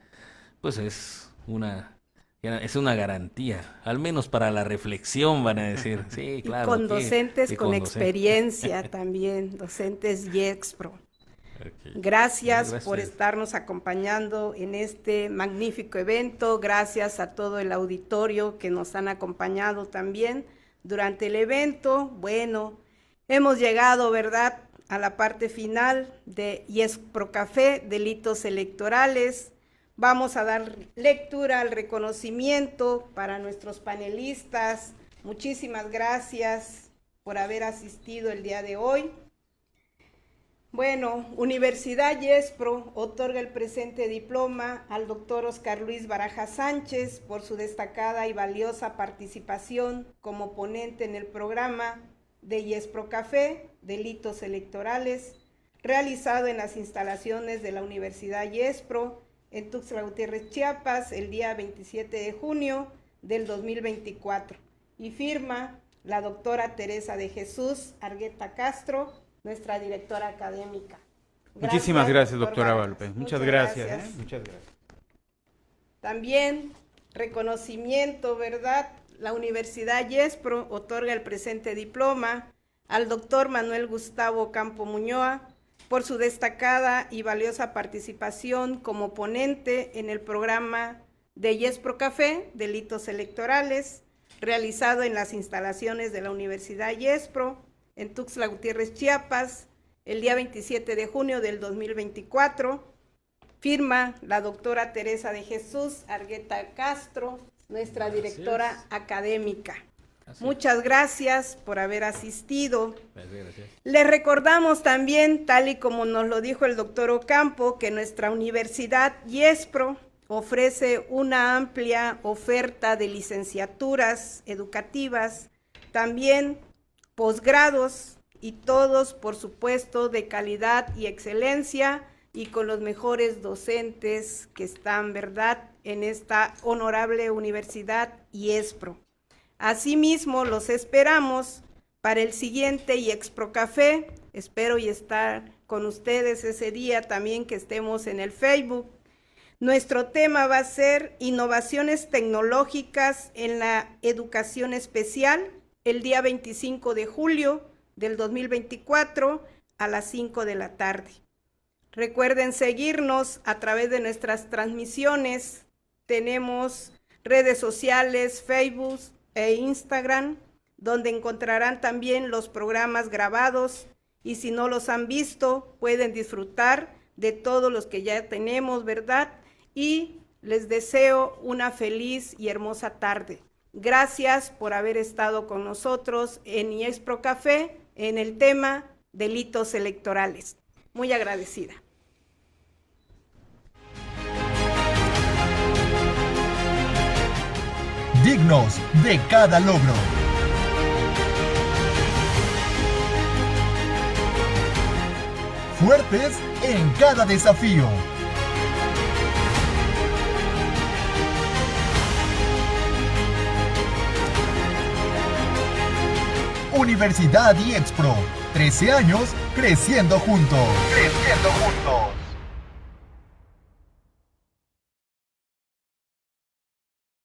pues es una garantía, al menos para la reflexión, van a decir. Sí, claro. Y con docentes con docentes. experiencia también, docentes YEXPRO. Okay. Gracias por estarnos acompañando en este magnífico evento. Gracias a todo el auditorio que nos han acompañado también durante el evento. Bueno, hemos llegado, ¿verdad?, a la parte final de YEXPRO Café, Delitos Electorales. Vamos a dar lectura al reconocimiento para nuestros panelistas. Muchísimas gracias por haber asistido el día de hoy. Bueno, Universidad YEXPRO otorga el presente diploma al doctor Oscar Luis Baraja Sánchez por su destacada y valiosa participación como ponente en el programa de YEXPRO Café, Delitos Electorales, realizado en las instalaciones de la Universidad YEXPRO en Tuxtla Gutiérrez, Chiapas, el día 27 de junio del 2024. Y firma la doctora Teresa de Jesús Argueta Castro, nuestra directora académica. Muchísimas gracias, doctora Vargas. Guadalupe. Muchas gracias. Muchas gracias. También reconocimiento, ¿verdad? La Universidad YEXPRO otorga el presente diploma al doctor Manuel Gustavo Campo Muñoa por su destacada y valiosa participación como ponente en el programa de YEXPRO Café, Delitos Electorales, realizado en las instalaciones de la Universidad YEXPRO en Tuxtla Gutiérrez, Chiapas, el día 27 de junio del 2024. Firma la doctora Teresa de Jesús Argueta Castro, nuestra directora académica. Muchas gracias por haber asistido. Gracias. Les recordamos también, tal y como nos lo dijo el doctor Ocampo, que nuestra Universidad YEXPRO ofrece una amplia oferta de licenciaturas educativas, también posgrados, y todos, por supuesto, de calidad y excelencia, y con los mejores docentes que están, ¿verdad?, en esta honorable Universidad YEXPRO. Asimismo, los esperamos para el siguiente YEXPRO Café. Espero y estar con ustedes ese día también, que estemos en el Facebook. Nuestro tema va a ser innovaciones tecnológicas en la educación especial, el día 25 de julio del 2024 a las 5 de la tarde. Recuerden seguirnos a través de nuestras transmisiones. Tenemos redes sociales, Facebook e Instagram, donde encontrarán también los programas grabados, y si no los han visto, pueden disfrutar de todos los que ya tenemos, ¿verdad? Y les deseo una feliz y hermosa tarde. Gracias por haber estado con nosotros en YEXPRO Café en el tema Delitos Electorales. Muy agradecida. Dignos de cada logro. Fuertes en cada desafío. Universidad YEXPRO, 13 años creciendo juntos. Creciendo juntos.